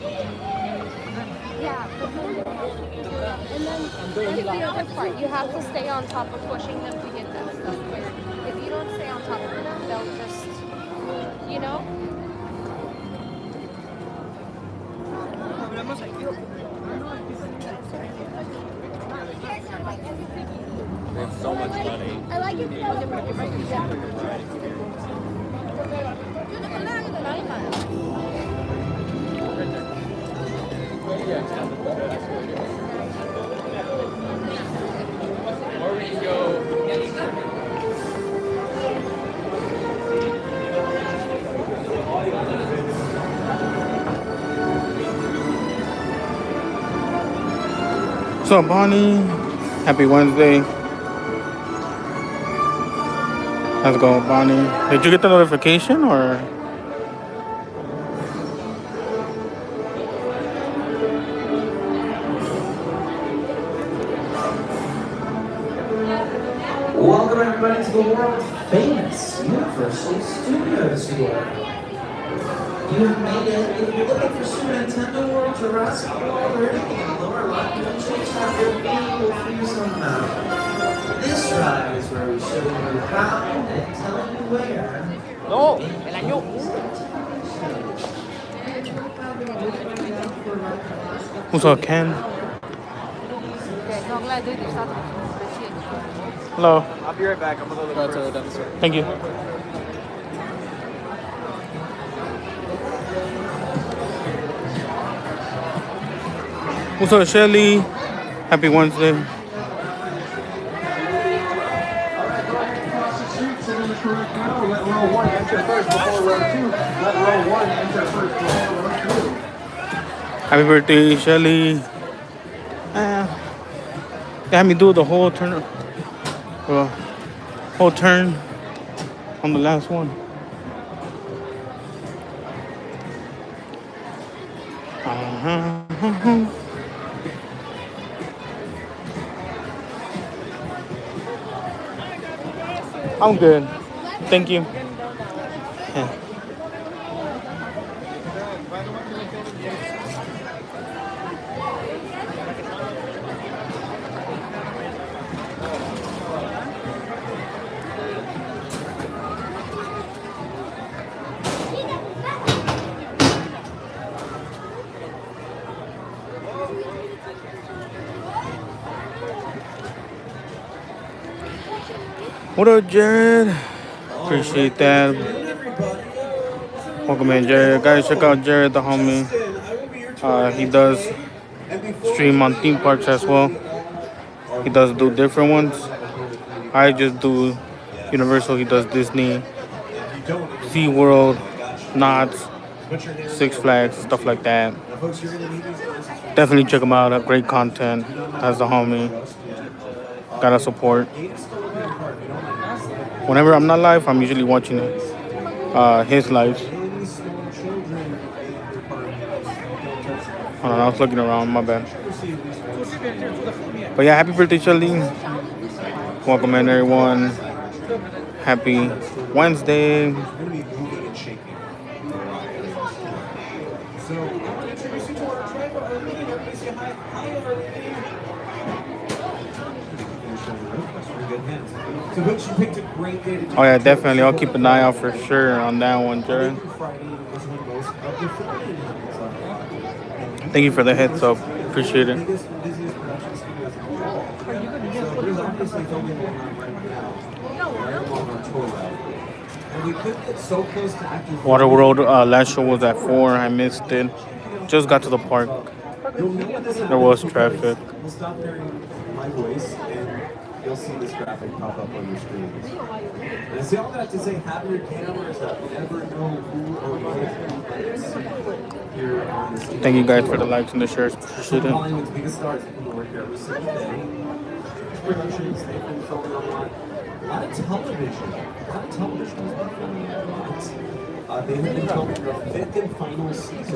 Yeah, and then here's the other part. You have to stay on top of pushing them to get that stuff. If you don't stay on top of them, they'll just, you know? They have so much money. I like it. Or we can go. What's up, Bonnie? Happy Wednesday. How's it going, Bonnie? Did you get the notification or? Welcome everybody to the world famous Universal Studios tour. You have made it. If you're looking for Super Nintendo World, Jurassic World, or anything in the lower left, you can change out your vehicle for you somehow. This ride is where we show you how and tell you where. No, el año. What's up, Ken? Hello. I'll be right back. I'm gonna go to the dentist. Thank you. What's up, Shelly? Happy Wednesday. Let row 1 enter first before row 2. Let row 1 enter first before row 2. Happy birthday, Shelly. They had me do the whole turn. Whole turn on the last one. I'm good. Thank you. Yeah. What up, Jared? Appreciate that. Welcome in, Jared. Guys, check out Jared, the homie. He does stream on theme parks as well. He does do different ones. I just do Universal. He does Disney, SeaWorld, Knott's, Six Flags, stuff like that. Definitely check him out. Great content. As the homie. Gotta support. Whenever I'm not live, I'm usually watching his lives. Hold on, I was looking around, my bad. But yeah, happy birthday, Charlene. Welcome in, everyone. Happy Wednesday. Oh yeah, definitely. I'll keep an eye out for sure on that one, Jared. Thank you for the heads up. Appreciate it. Waterworld last show was at 4. I missed it. Just got to the park. There was traffic. We'll stop hearing my voice and you'll see this graphic pop up on your screen. And see, all that to say, have your cameras up. Never know who or what is here on the scene. Thank you guys for the likes and the shares. Appreciate it. Hollywood's biggest stars have been working every single day. Productions, they've been filming a lot. A lot of television. A lot of television has been filming a lot. They have been filming the 5th and final season.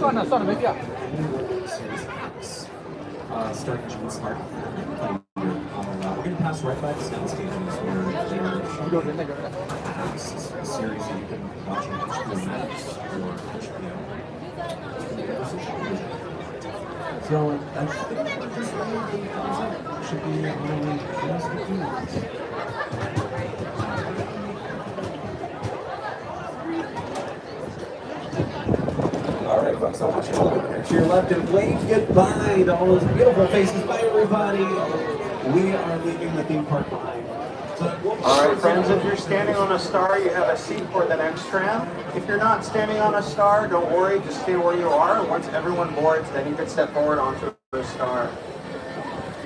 Starting June Smart. We're going to pass right by the sound stations where there's a series that you can watch on HBO Max or HBO. So I think should be all right, folks, I want you to look here to your left and wave goodbye to all those beautiful faces. Bye, everybody. We are leaving the theme park behind. All right, friends, if you're standing on a star, you have a seat for the next tram. If you're not standing on a star, don't worry, just stay where you are. And once everyone boards, then you can step forward onto the star.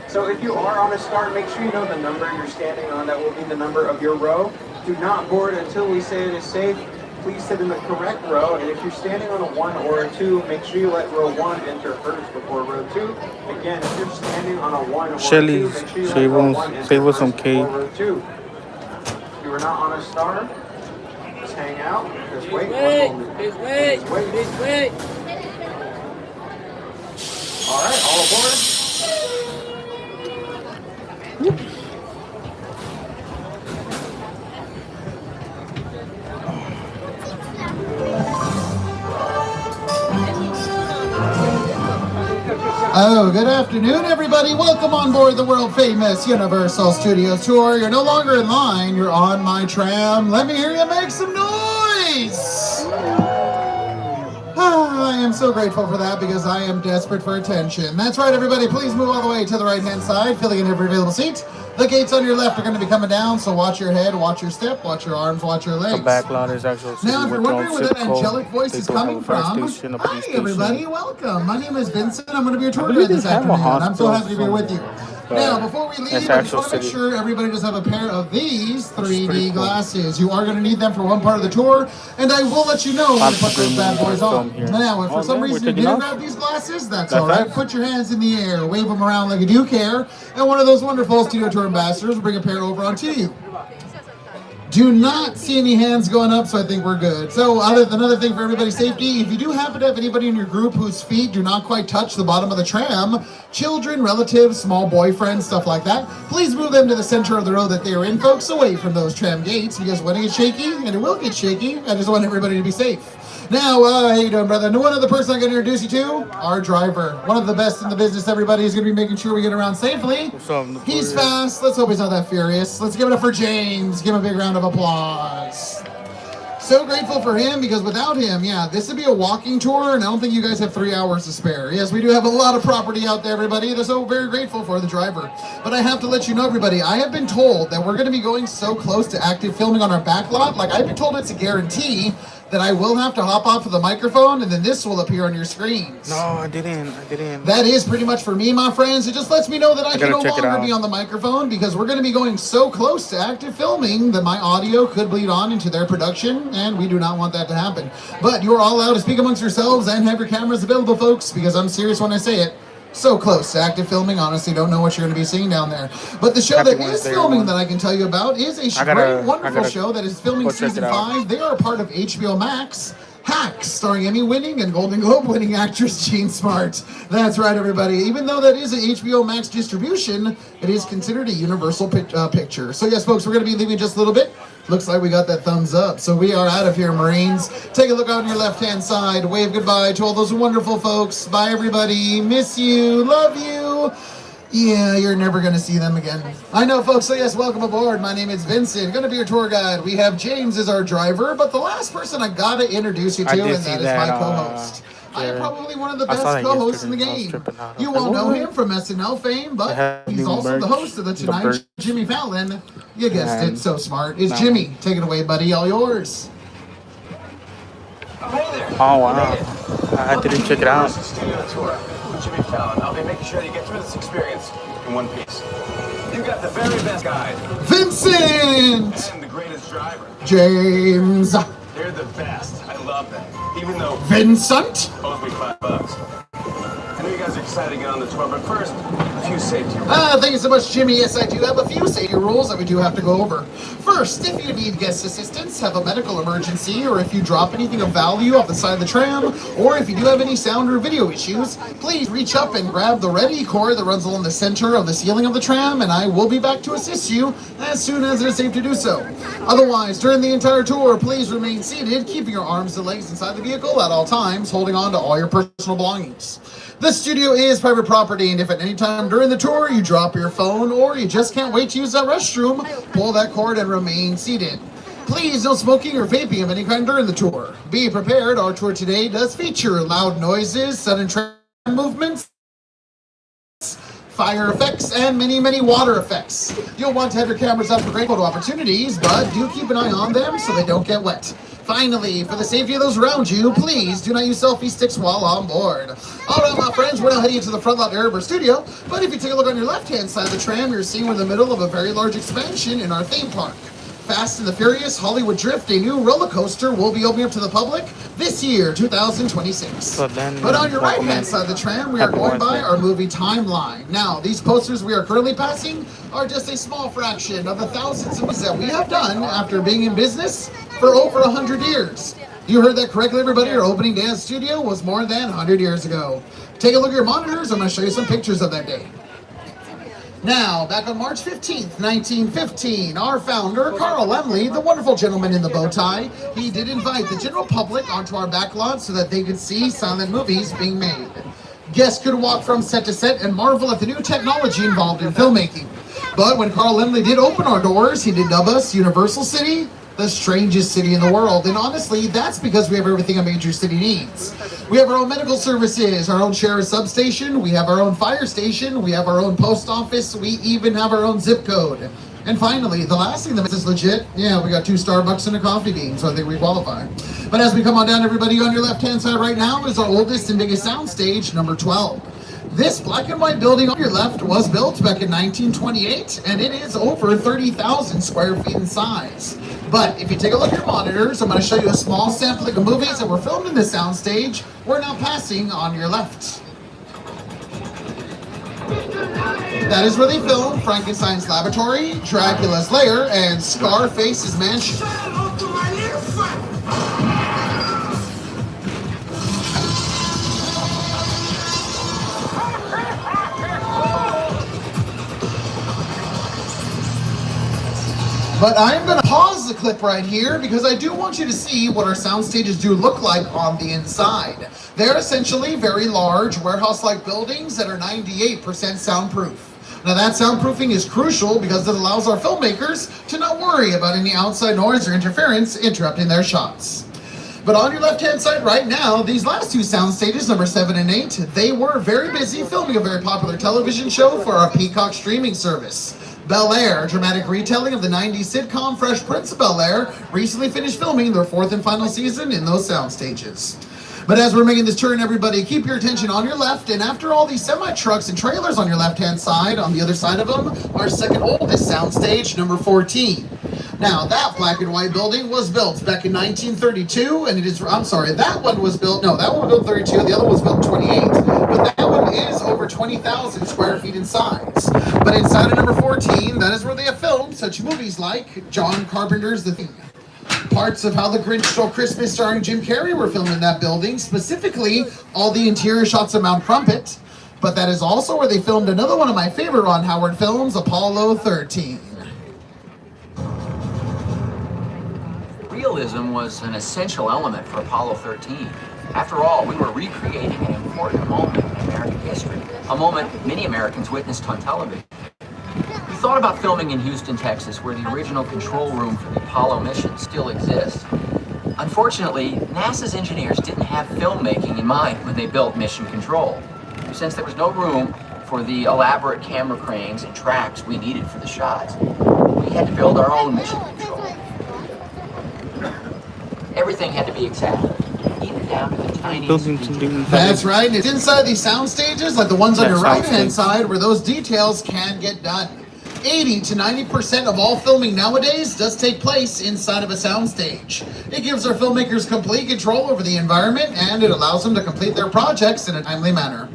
So if you are on a star, make sure you know the number you're standing on. That will be the number of your row. Do not board until we say it is safe. Please sit in the correct row, and if you're standing on a 1 or a 2, make sure you let row 1 enter first before row 2. Again, if you're standing on a 1 or a 2, make sure you let row 1 enter first before row 2. If you are not on a star, just hang out, just wait one moment. Just wait. All right, all aboard. Oh, good afternoon, everybody. Welcome on board the world-famous Universal Studios tour. You're no longer in line. You're on my tram. Let me hear you make some noise. I am so grateful for that because I am desperate for attention. That's right, everybody. Please move all the way to the right-hand side, filling in every available seat. The gates on your left are going to be coming down, so watch your head, watch your step, watch your arms, watch your legs. The Backlot is actually now, if you're wondering where that angelic voice is coming from, station, hi everybody, welcome. My name is Vincent. I'm going to be your tour guide this afternoon. I'm so happy to be with you. Now, before we leave, I just want to make sure everybody does have a pair of these 3D glasses. You are going to need them for one part of the tour, and I will let you know when to put those bad boys on. Now, if for some reason you didn't grab these glasses, that's all right. Put your hands in the air, wave them around like you do care, and one of those wonderful studio tour ambassadors will bring a pair over onto you. Do not see any hands going up, so I think we're good. So another thing for everybody's safety, if you do happen to have anybody in your group whose feet do not quite touch the bottom of the tram, children, relatives, small boyfriends, stuff like that, please move them to the center of the row that they are in, folks, away from those tram gates, because when it gets shaky, and it will get shaky, I just want everybody to be safe. Now, how you doing, brother? And one other person I'm going to introduce you to, our driver. One of the best in the business, everybody. Is going to be making sure we get around safely. He's fast. Let's hope he's not that furious. Let's give it up for James. Give him a big round of applause. So grateful for him, because without him, yeah, this would be a walking tour, and I don't think you guys have 3 hours to spare. Yes, we do have a lot of property out there, everybody. They're so very grateful for the driver. But I have to let you know, everybody, I have been told that we're going to be going so close to active filming on our backlot. Like, I've been told it's a guarantee that I will have to hop off of the microphone, and then this will appear on your screens. No, I didn't. That is pretty much for me, my friends. It just lets me know that I can no longer be on the microphone, because we're going to be going so close to active filming that my audio could bleed on into their production, and we do not want that to happen. But you're all allowed to speak amongst yourselves and have your cameras available, folks, because I'm serious when I say it. So close to active filming, honestly, don't know what you're going to be seeing down there. But the show that is filming that I can tell you about is a great, wonderful show that is filming season 5. They are a part of HBO Max. Hacks, starring Emmy-winning and Golden Globe-winning actress Jean Smart. That's right, everybody. Even though that is an HBO Max distribution, it is considered a Universal picture. So yes, folks, we're going to be leaving just a little bit. Looks like we got that thumbs up. So we are out of here, Marines. Take a look out on your left-hand side. Wave goodbye to all those wonderful folks. Bye, everybody. Miss you. Love you. Yeah, you're never going to see them again. I know, folks. So yes, welcome aboard. My name is Vincent. Going to be your tour guide. We have James as our driver, but the last person I got to introduce you to, and that is my co-host. I am probably one of the best co-hosts in the game. You won't know him from SNL fame, but he's also the host of the Tonight Jimmy Fallon. You guessed it, so smart. Is Jimmy. Take it away, buddy. All yours. Oh, wow. I didn't check it out. Jimmy Fallon. I'll be making sure you get through this experience in one piece. You got the very best guide. Vincent! And the greatest driver. James. They're the best. I love them. Even though Vincent owes me $5. I know you guys are excited to get on the tour, but first, a few safety rules. Thank you so much, Jimmy. Yes, I do have a few safety rules that we do have to go over. First, if you need guest assistance, have a medical emergency, or if you drop anything of value off the side of the tram, or if you do have any sound or video issues, please reach up and grab the ready cord that runs along the center of the ceiling of the tram, and I will be back to assist you as soon as it is safe to do so. Otherwise, during the entire tour, please remain seated, keeping your arms and legs inside the vehicle at all times, holding on to all your personal belongings. The studio is private property, and if at any time during the tour you drop your phone or you just can't wait to use that restroom, pull that cord and remain seated. Please, no smoking or vaping of any kind during the tour. Be prepared, our tour today does feature loud noises, sudden tram movements, fire effects, and many water effects. You'll want to have your cameras up for great photo opportunities, but do keep an eye on them so they don't get wet. Finally, for the safety of those around you, please do not use selfie sticks while on board. All right, my friends, we're now heading into the front lot area of our studio, but if you take a look on your left-hand side of the tram, you're seeing we're in the middle of a very large expansion in our theme park. Fast and the Furious Hollywood Drift, a new roller coaster, will be opening up to the public this year, 2026. But on your right-hand side of the tram, we are going by our movie timeline. Now, these posters we are currently passing are just a small fraction of the thousands of movies that we have done after being in business for over 100 years. You heard that correctly, everybody. Our opening day at the studio was more than 100 years ago. Take a look at your monitors. I'm going to show you some pictures of that day. Now, back on March 15th, 1915, our founder, Carl Laemmle, the wonderful gentleman in the bow tie, he did invite the general public onto our backlot so that they could see silent movies being made. Guests could walk from set to set and marvel at the new technology involved in filmmaking. But when Carl Laemmle did open our doors, he did dub us Universal City, the strangest city in the world. And honestly, that's because we have everything a major city needs. We have our own medical services, our own sheriff substation, we have our own fire station, we have our own post office, we even have our own zip code. And finally, the last thing that makes us legit, yeah, we got 2 Starbucks and a coffee bean, so I think we qualify. But as we come on down, everybody, on your left-hand side right now is our oldest and biggest soundstage, number 12. This black and white building on your left was built back in 1928, and it is over 30,000 square feet in size. But if you take a look at your monitors, I'm going to show you a small sampling of movies that were filmed in this soundstage. We're now passing on your left. That is where they filmed Frankenstein's Laboratory, Dracula's Lair, and Scarface's Mansion. But I'm going to pause the clip right here because I do want you to see what our sound stages do look like on the inside. They're essentially very large warehouse-like buildings that are 98% soundproof. Now that soundproofing is crucial because it allows our filmmakers to not worry about any outside noise or interference interrupting their shots. But on your left-hand side right now, these last 2 sound stages, number 7 and 8, they were very busy filming a very popular television show for our Peacock streaming service. Bel-Air, a dramatic retelling of the 90s sitcom Fresh Prince of Bel-Air, recently finished filming their 4th and final season in those sound stages. But as we're making this turn, everybody, keep your attention on your left, and after all these semi-trucks and trailers on your left-hand side, on the other side of them, our second oldest soundstage, number 14. Now, that black and white building was built back in 1932, and it is, I'm sorry, that one was built, no, that one was built 32, the other was built 28, but that one is over 20,000 square feet in size. But inside of number 14, that is where they have filmed such movies like John Carpenter's The Thing. Parts of How the Grinch Stole Christmas starring Jim Carrey were filmed in that building, specifically all the interior shots of Mount Crumpet. But that is also where they filmed another one of my favorite Ron Howard films, Apollo 13. Realism was an essential element for Apollo 13. After all, we were recreating an important moment in American history, a moment many Americans witnessed on television. We thought about filming in Houston, Texas, where the original control room for the Apollo mission still exists. Unfortunately, NASA's engineers didn't have filmmaking in mind when they built Mission Control. Since there was no room for the elaborate camera cranes and tracks we needed for the shots, we had to build our own Mission Control. Everything had to be exact, even down to the tiniest detail. That's right. It's inside these sound stages, like the ones on your right-hand side, where those details can get done. 80 to 90% of all filming nowadays does take place inside of a soundstage. It gives our filmmakers complete control over the environment, and it allows them to complete their projects in a timely manner.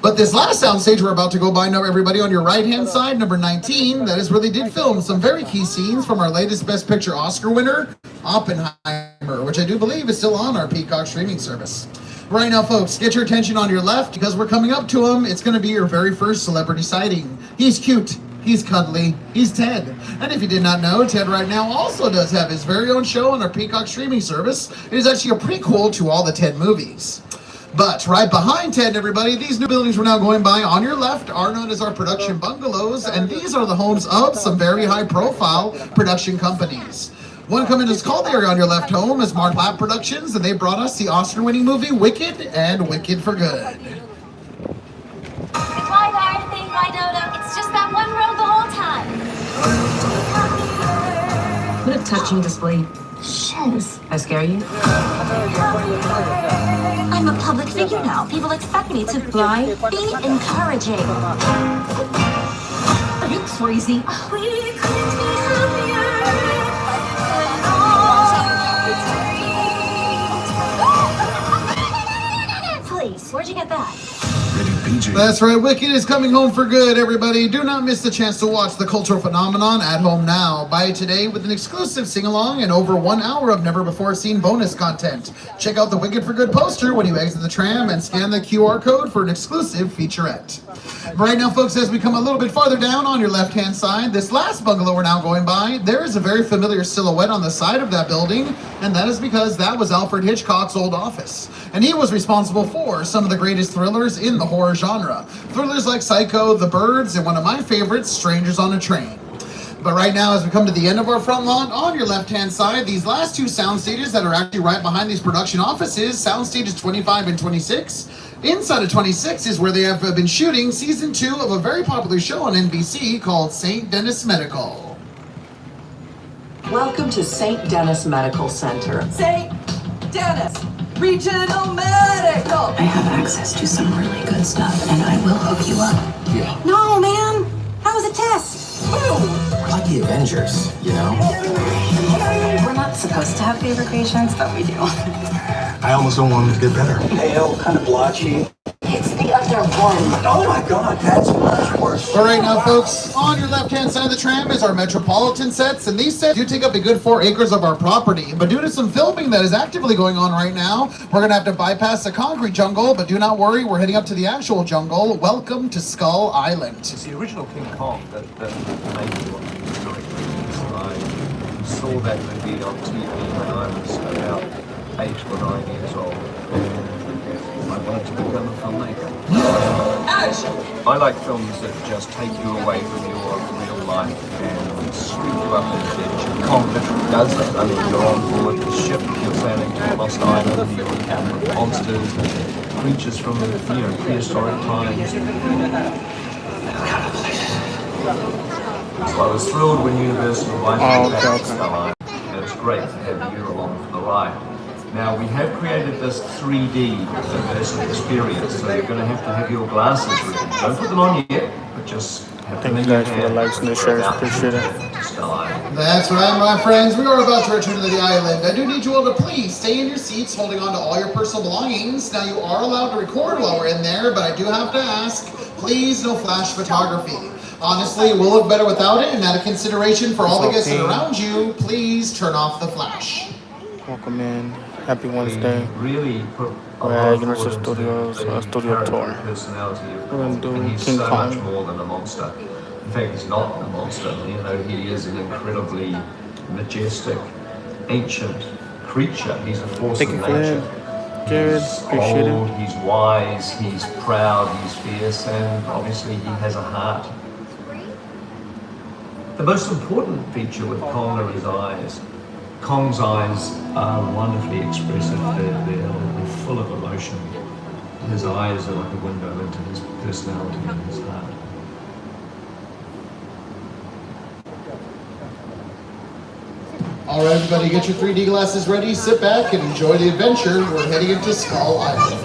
But this last soundstage we're about to go by now, everybody, on your right-hand side, number 19, that is where they did film some very key scenes from our latest Best Picture Oscar winner, Oppenheimer, which I do believe is still on our Peacock streaming service. Right now, folks, get your attention on your left because we're coming up to him. It's going to be your very first celebrity sighting. He's cute. He's cuddly. He's Ted. And if you did not know, Ted right now also does have his very own show on our Peacock streaming service. It is actually a prequel to all the Ted movies. But right behind Ted, everybody, these new buildings we're now going by on your left are known as our production bungalows, and these are the homes of some very high-profile production companies. One company that's called the area on your left home is Mark Lab Productions, and they brought us the Oscar-winning movie Wicked and Wicked for Good. Goodbye, Dorothy. Bye, Dodo. It's just that one road the whole time. What a touching display. Shiz. I scare you? I'm a public figure now. People expect me to Lie? be encouraging. Are you crazy? We couldn't be happier. Please, where'd you get that? That's right, Wicked is coming home for good, everybody. Do not miss the chance to watch the cultural phenomenon at home now. Buy it today with an exclusive sing-along and over 1 hour of never-before-seen bonus content. Check out the Wicked for Good poster when you exit the tram and scan the QR code for an exclusive featurette. But right now, folks, as we come a little bit farther down on your left-hand side, this last bungalow we're now going by, there is a very familiar silhouette on the side of that building, and that is because that was Alfred Hitchcock's old office. And he was responsible for some of the greatest thrillers in the horror genre. Thrillers like Psycho, The Birds, and one of my favorites, Strangers on a Train. But right now, as we come to the end of our front lawn, on your left-hand side, these last two sound stages that are actually right behind these production offices, sound stages 25 and 26. Inside of 26 is where they have been shooting season 2 of a very popular show on NBC called St. Denis Medical. Welcome to St. Denis Medical Center. St. Denis Regional Medical. I have access to some really good stuff, and I will hook you up. Yeah. No, man. That was a test. We're like the Avengers, you know? We're not supposed to have favorite patients, but we do. I almost don't want them to get better. Pale, kind of blotchy. It's the other one. Oh my God, that's much worse. All right now, folks, on your left-hand side of the tram is our Metropolitan sets, and these sets do take up a good 4 acres of our property. But due to some filming that is actively going on right now, we're going to have to bypass the concrete jungle, but do not worry, we're heading up to the actual jungle. Welcome to Skull Island. It's the original King Kong that made me want to do historically. I saw that movie on TV when I was about 8 or 9 years old. I wanted to become a filmmaker. I like films that just take you away from your real life and sweep you up in the ditch. Kong literally does that. I mean, you're on board the ship, you're sailing to a lost island, you're encountering monsters and creatures from prehistoric times. So I was thrilled when Universal invited me back to Skull Island. And it's great to have you along for the ride. Now, we have created this 3D immersive experience, so you're going to have your glasses ready. Don't put them on yet, but just have them in your hand. Thank you guys for the likes and the shares. Appreciate it. That's right, my friends. We are about to return to the island. I do need you all to please stay in your seats, holding on to all your personal belongings. Now, you are allowed to record while we're in there, but I do have to ask, please, no flash photography. Honestly, it will look better without it, and out of consideration for all the guests that are around you, please turn off the flash. Welcome in. Happy Wednesday. Really We're at Universal Studios studio tour. We're going to do King Kong. Much more than a monster. In fact, he's not a monster. You know, he is an incredibly majestic, ancient creature. He's a force of nature. Jared, appreciate old, it. He's wise, he's proud, he's fierce, and obviously he has a heart. The most important feature with Kong are his eyes. Kong's eyes are wonderfully expressive. They're full of emotion. His eyes are like a window into his personality and his heart. All right, everybody, get your 3D glasses ready, sit back, and enjoy the adventure. We're heading into Skull Island.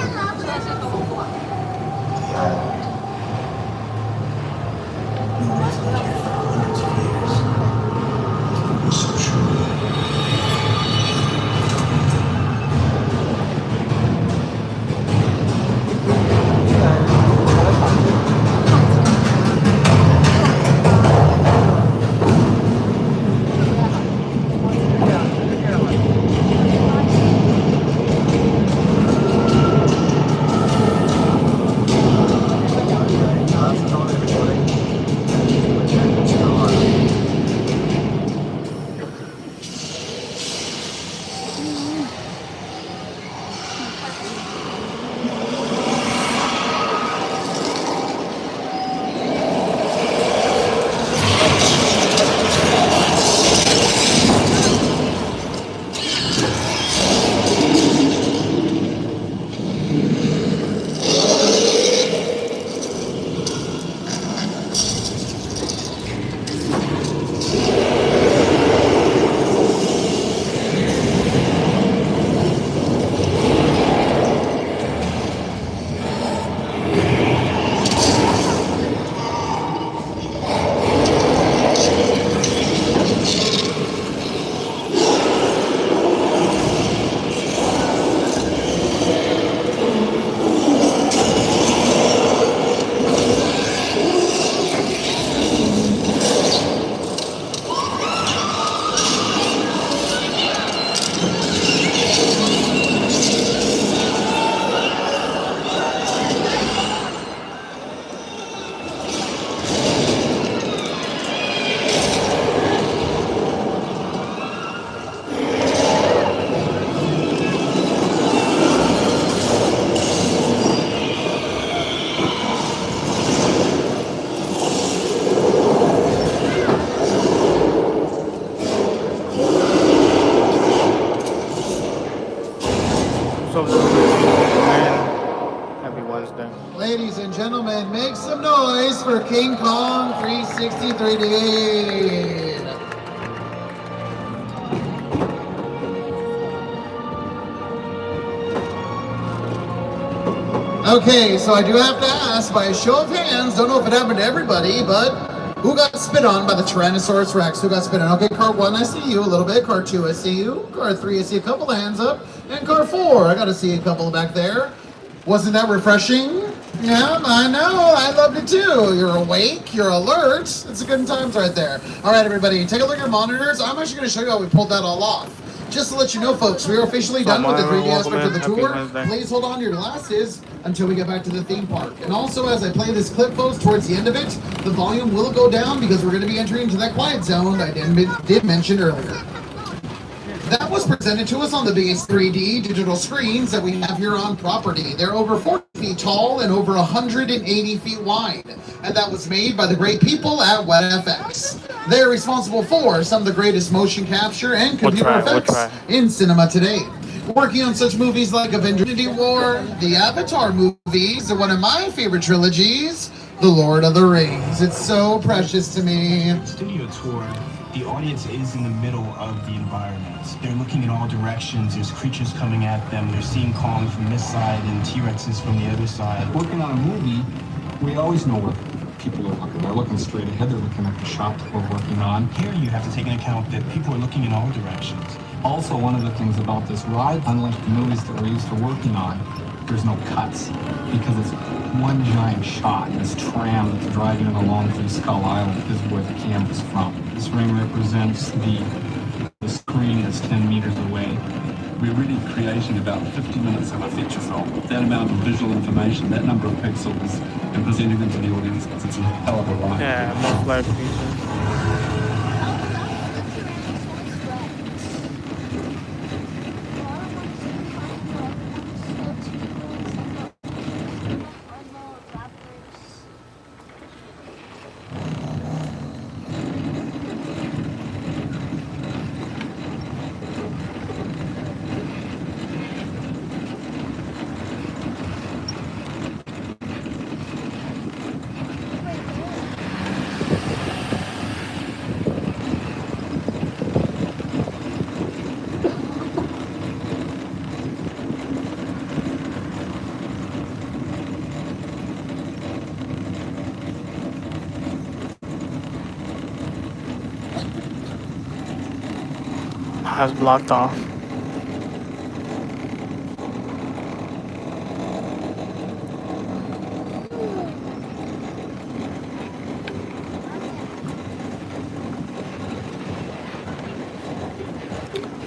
was there. Ladies and gentlemen, make some noise for King Kong 360 3D. Okay, so I do have to ask, by a show of hands, don't know if it happened to everybody, but who got spit on by the Tyrannosaurus Rex? Who got spit on? Okay, car 1, I see you a little bit. Car 2, I see you. Car 3, I see a couple of hands up. And car 4, I gotta see a couple back there. Wasn't that refreshing? Yeah, I know. I loved it too. You're awake. You're alert. It's a good times right there. All right, everybody, take a look at your monitors. I'm actually going to show you how we pulled that all off. Just to let you know, folks, we are officially done with the 3D aspect of the tour. Please hold on to your glasses until we get back to the theme park. And also, as I play this clip, folks, towards the end of it, the volume will go down because we're going to be entering into that quiet zone I did mention earlier. That was presented to us on the biggest 3D digital screens that we have here on property. They're over 40 feet tall and over 180 feet wide. And that was made by the great people at WetFX. They're responsible for some of the greatest motion capture and computer effects in cinema today. Working on such movies like Avengers: Infinity War, the Avatar movies, and one of my favorite trilogies, The Lord of the Rings. It's so precious to me. Studio tour. The audience is in the middle of the environment. They're looking in all directions. There's creatures coming at them. They're seeing Kong from this side and T-Rexes from the other side. Working on a movie, we always know where people are looking. They're looking straight ahead. They're looking at the shot that we're working on. Here you have to take into account that people are looking in all directions. Also, one of the things about this ride, unlike the movies that we're used to working on, there's no cuts because it's one giant shot. This tram that's driving it along through Skull Island is where the camera's from. This ring represents the screen that's 10 meters away. We're really creating about 50 minutes of a feature film. That amount of visual information, that number of pixels, and presenting them to the audience, it's a hell of a ride. Yeah, most likely. Has blocked off.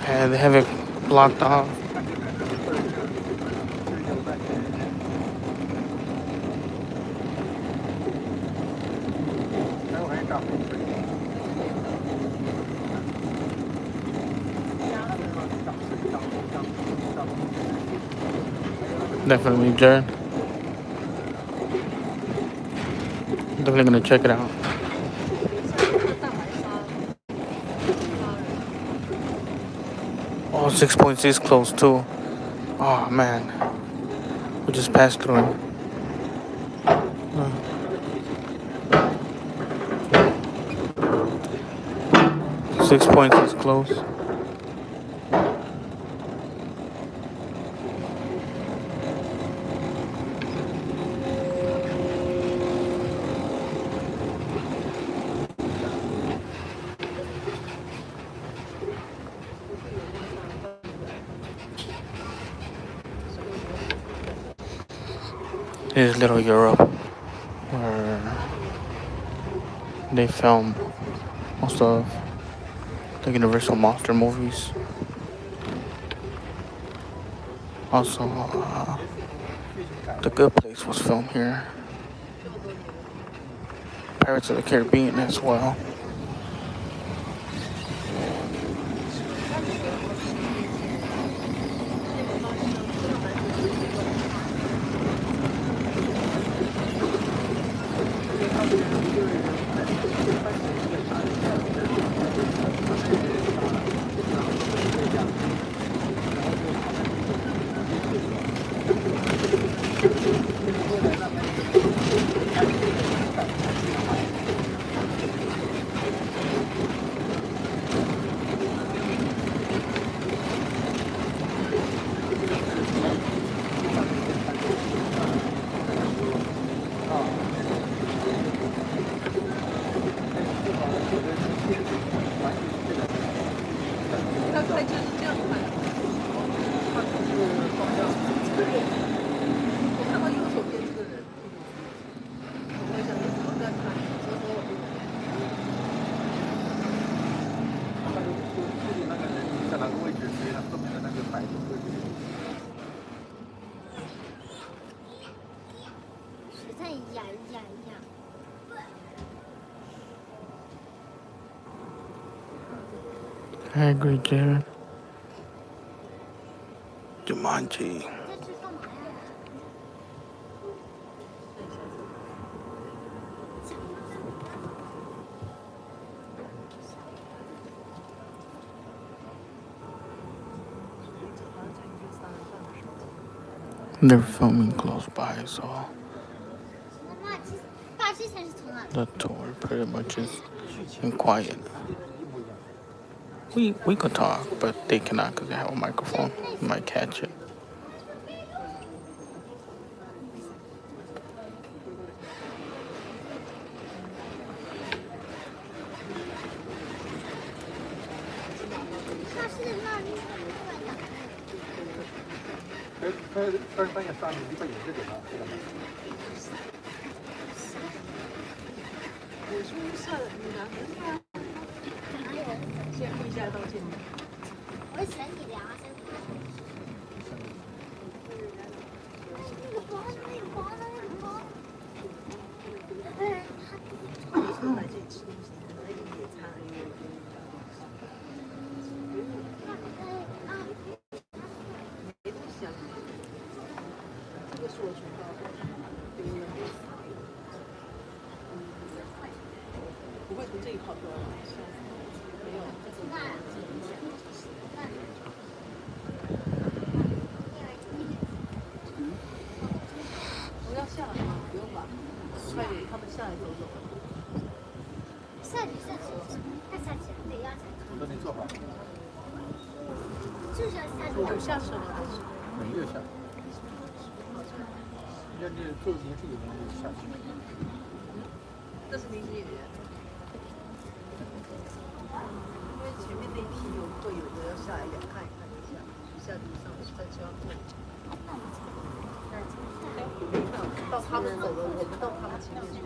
Yeah, they have it blocked off. Definitely, Jared. Definitely gonna check it out. Oh, 6.6 close too. Oh man, we just passed through it. 6.6 close. This is Little Europe, where they film most of the Universal monster movies. Also, The Good Place was filmed here. Pirates of the Caribbean as well. I agree, Jared. Jumanji. They're filming close by, so the tour pretty much is in quiet. We could talk, but they cannot because they have a microphone. You might catch it.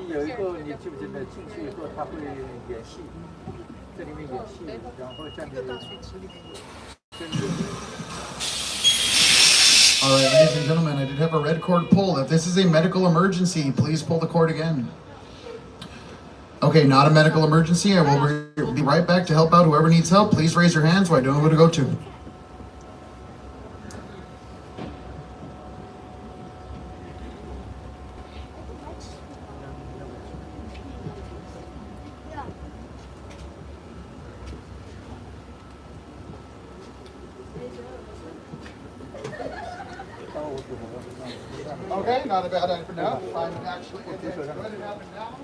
有一个你记不记得进去以后他会演戏，在里面演戏，然后下面真的。 All right, ladies and gentlemen, I did have a red cord pull. If this is a medical emergency, please pull the cord again. Okay, not a medical emergency. I will be right back to help out whoever needs help. Please raise your hands so I don't know who to go to. Okay, not a bad idea for now. I'm actually okay. Go ahead and have it now.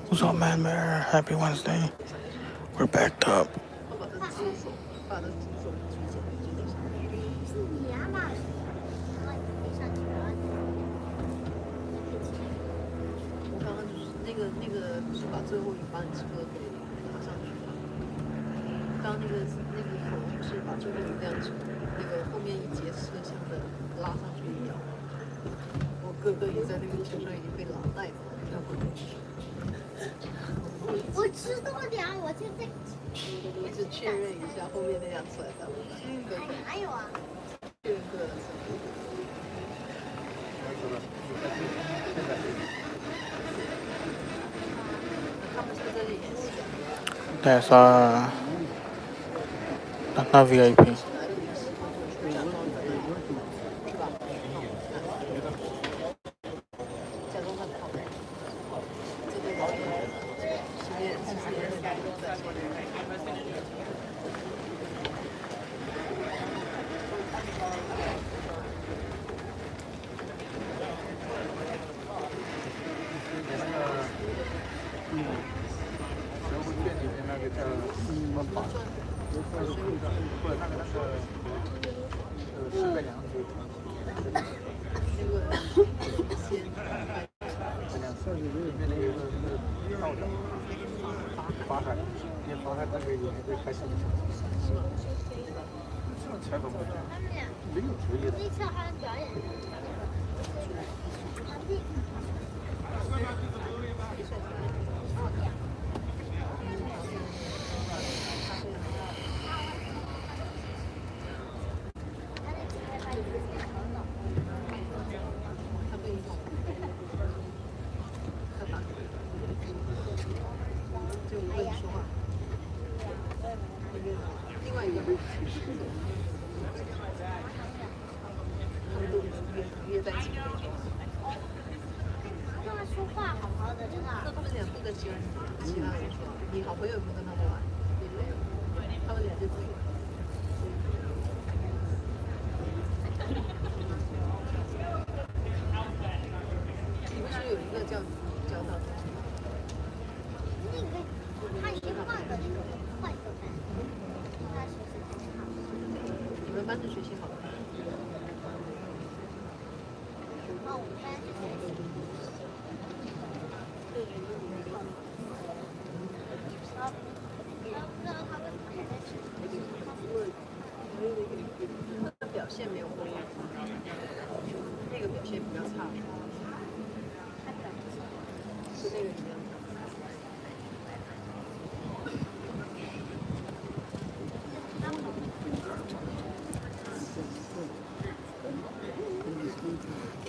What's up, man? Happy Wednesday. We're backed up. That's not VIP.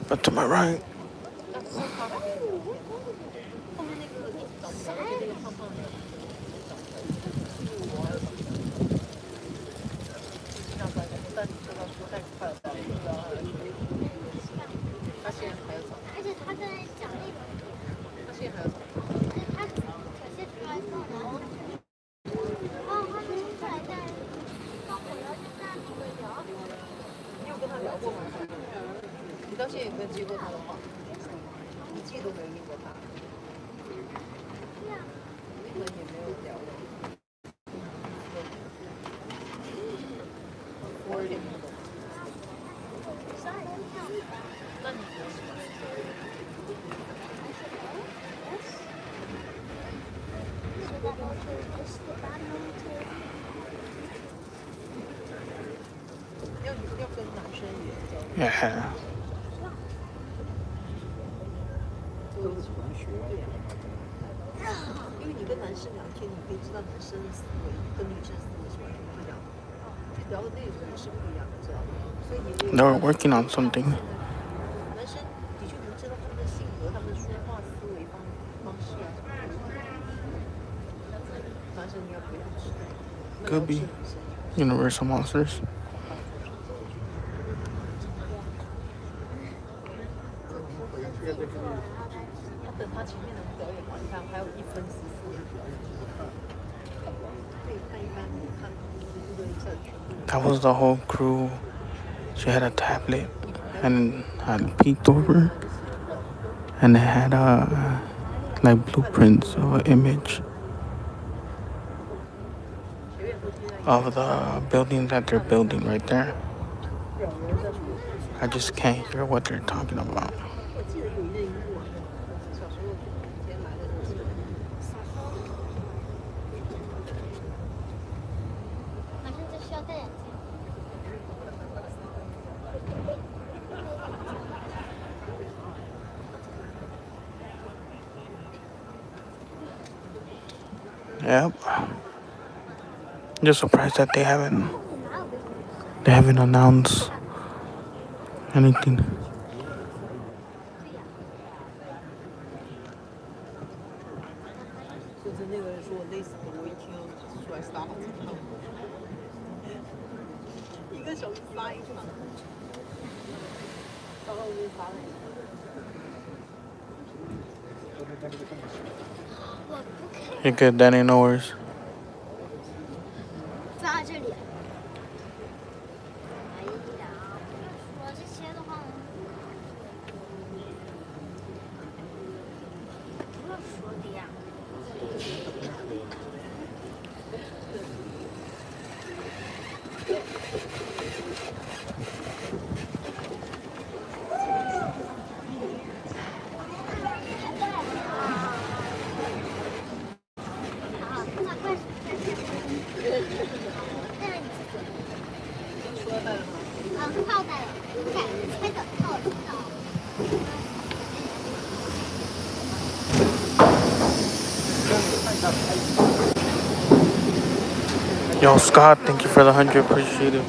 But to my right. Yeah. 因为你跟男生聊天，你可以知道男生的思维跟女生思维是完全不一样的，就聊的内容是不一样的，知道吗？所以你 They were working on something. 男生的确能知道他们的性格、他们的说话思维方式啊。男生你要不要知道？ Could be Universal Monsters. 等他前面的表演完，你看还有1分14秒，可以看一看，看一个一下全部。 That was the whole crew. She had a tablet and I peeked over, and it had like blueprints of an image of the building that they're building right there. I just can't hear what they're talking about. Yep. Just surprised that they haven't announced anything. You're good, Danny, no worries. 放在这里。哎呀，我这些的话，不要说的呀。Yo, Scott, thank you for the 100. Appreciate it.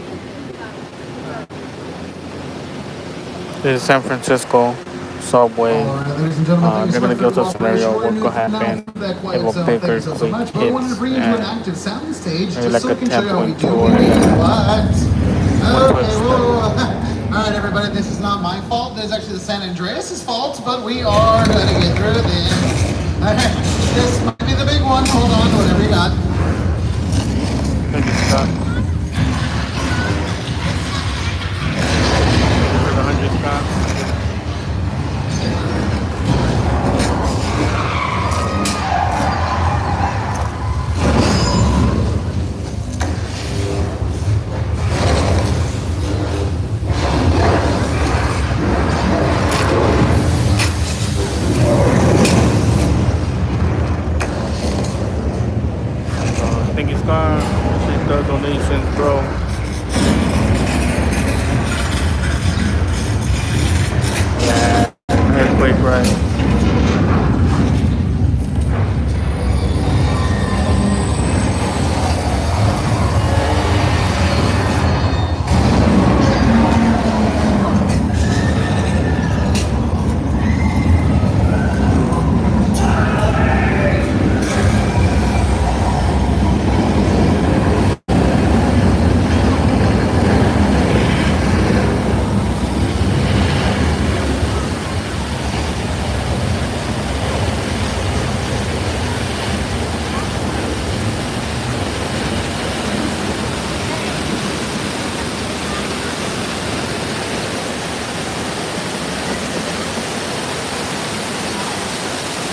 This is San Francisco subway. They're gonna give us a scenario what could happen if a bigger quake hits, and maybe like a 10.2 or Alright everybody, this is not my fault. This is actually the San Andreas' fault, but we are gonna get through this. Alright, this might be the big one. Hold on, whatever you got. Thank you, Scott. For the 100, Scott. Thank you, Scott. Appreciate the donations, bro. Yeah, earthquake, right?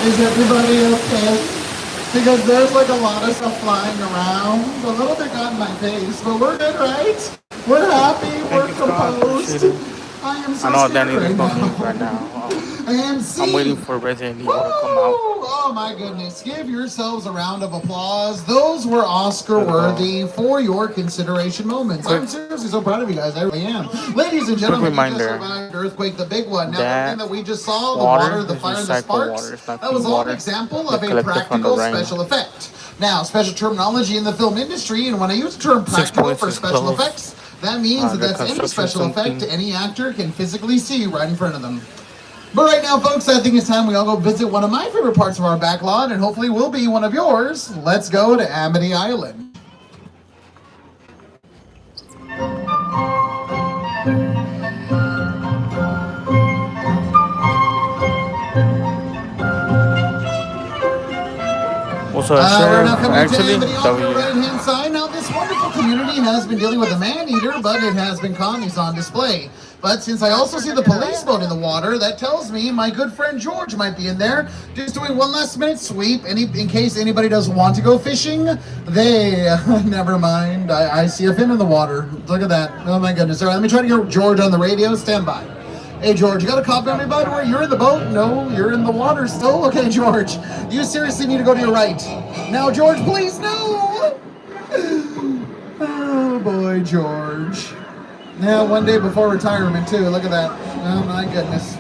Is everybody okay? Because there's like a lot of stuff flying around. A little bit got in my face, but we're good, right? We're happy, we're composed. I am so I know scared Danny's right coming now. right now. I'm waiting for Resident Evil to come out. Oh my goodness. Give yourselves a round of applause. Those were Oscar-worthy for your consideration moments. I'm seriously so proud of you guys. I really am. Ladies and gentlemen, you just survived Earthquake, the big one. Now, everything that we just saw, the water, the fire, the sparks, that was all an example of a practical special effect. Now, special terminology in the film industry, and when I use the term practical for special effects, that means that that's any special effect any actor can physically see right in front of them. But right now, folks, I think it's time we all go visit one of my favorite parts of our backlot, and hopefully will be one of yours. Let's go to Amity Island. What's up, we're now coming actually, to Amity on the right-hand side. Now, this wonderful community has been dealing with a man-eater, but it has been commies on display. But since I also see the police boat in the water, that tells me my good friend George might be in there, just doing one last minute sweep. In case anybody doesn't want to go fishing, never mind. I see a fin in the water. Look at that. Oh my goodness. All right, let me try to get George on the radio. Stand by. Hey George, you got a copy on me, bud? Where you're in the boat? No, you're in the water still? Okay, George, you seriously need to go to your right. Now, George, please, no! Oh boy, George. Yeah, one day before retirement too, look at that. Oh my goodness.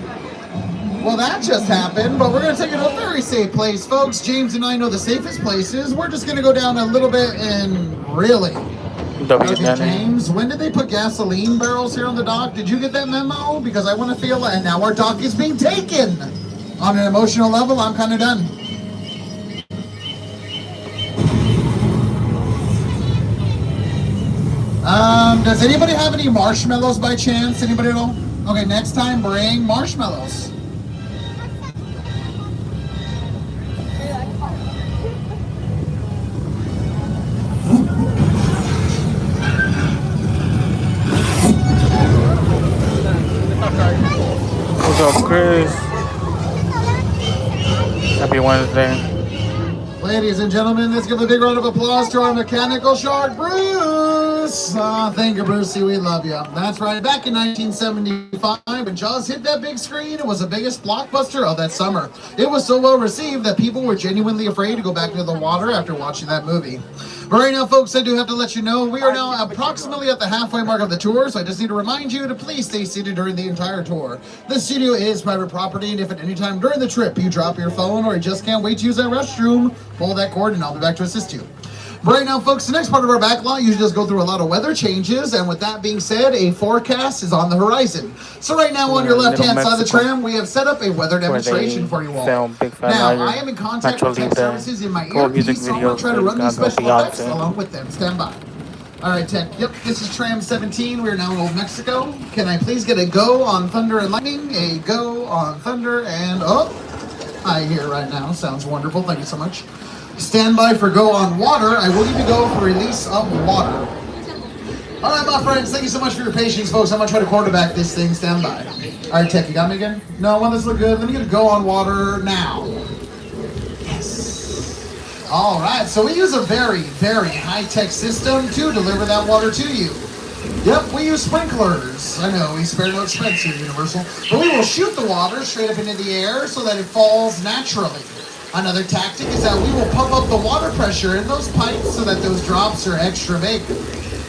Well, that just happened, but we're gonna take it to a very safe place, folks. James and I know the safest places. We're just gonna go down a little bit and really. James, when did they put gasoline barrels here on the dock? Did you get that memo? Because I want to feel it, and now our dock is being taken. On an emotional level, I'm kind of done. Does anybody have any marshmallows by chance? Anybody at all? Okay, next time bring marshmallows. What's up, Chris? Happy Wednesday. Ladies and gentlemen, let's give a big round of applause to our mechanical shark, Bruce. Thank you, Brucey. We love you. That's right. Back in 1975, when Jaws hit that big screen, it was the biggest blockbuster of that summer. It was so well received that people were genuinely afraid to go back into the water after watching that movie. But right now, folks, I do have to let you know we are now approximately at the halfway mark of the tour, so I just need to remind you to please stay seated during the entire tour. This studio is private property, and if at any time during the trip you drop your phone or you just can't wait to use that restroom, pull that cord and I'll be back to assist you. But right now, folks, the next part of our backlot usually does go through a lot of weather changes, and with that being said, a forecast is on the horizon. So right now on your left-hand side of the tram, we have set up a weather demonstration for you all. Now, I am in contact with tech services in my earpiece, so I'm going to try to run these special effects along with them. Stand by. All right, Tech. Yep, this is Tram 17. We are now in Old Mexico. Can I please get a go on Thunder and Lightning? A go on Thunder and... Oh, I hear right now. Sounds wonderful. Thank you so much. Stand by for go on water. I will give you go for release of water. All right, my friends, thank you so much for your patience, folks. I'm going to try to quarterback this thing. Stand by. All right, Tech, you got me again? No, well, this look good. Let me get a go on water now. Yes. All right, so we use a very, very high-tech system to deliver that water to you. Yep, we use sprinklers. I know, we spare no expense here, Universal. But we will shoot the water straight up into the air so that it falls naturally. Another tactic is that we will pump up the water pressure in those pipes so that those drops are extra big.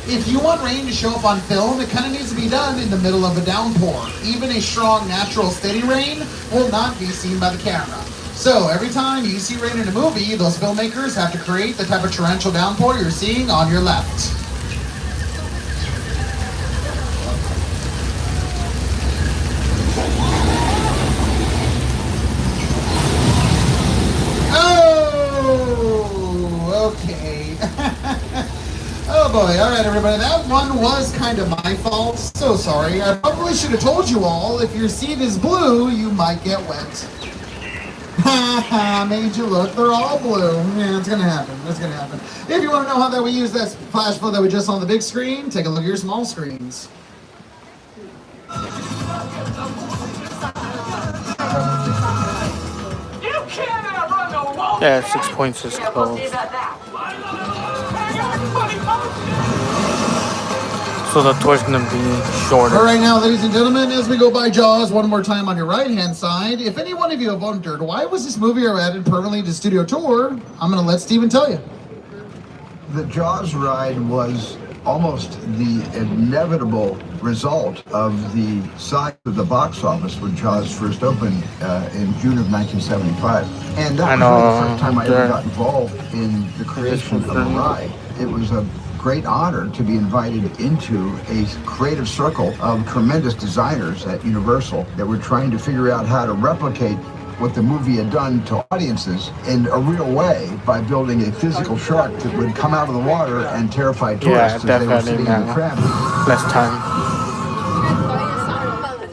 If you want rain to show up on film, it kind of needs to be done in the middle of a downpour. Even a strong, natural, steady rain will not be seen by the camera. So every time you see rain in a movie, those filmmakers have to create the type of torrential downpour you're seeing on your left. Okay. Oh boy, alright everybody, that one was kind of my fault, so sorry. I probably should have told you all, if your seat is blue, you might get wet. Haha, made you look, they're all blue. Yeah, it's gonna happen, it's gonna happen. If you want to know how that we use that flash flood that we just saw on the big screen, take a look at your small screens. Yeah, 6 points is close. So the tour's gonna be shorter. All right now, ladies and gentlemen, as we go by Jaws one more time on your right-hand side, if any one of you have wondered why was this movie added permanently to Studio Tour, I'm gonna let Steven tell you. The Jaws ride was almost the inevitable result of the size of the box office when Jaws first opened in June of 1975. And that was really the first time I ever got involved in the creation of a ride. It was a great honor to be invited into a creative circle of tremendous designers at Universal that were trying to figure out how to replicate what the movie had done to audiences in a real way by building a physical shark that would come out of the water and terrify tourists as they were sitting in the tram. Less time.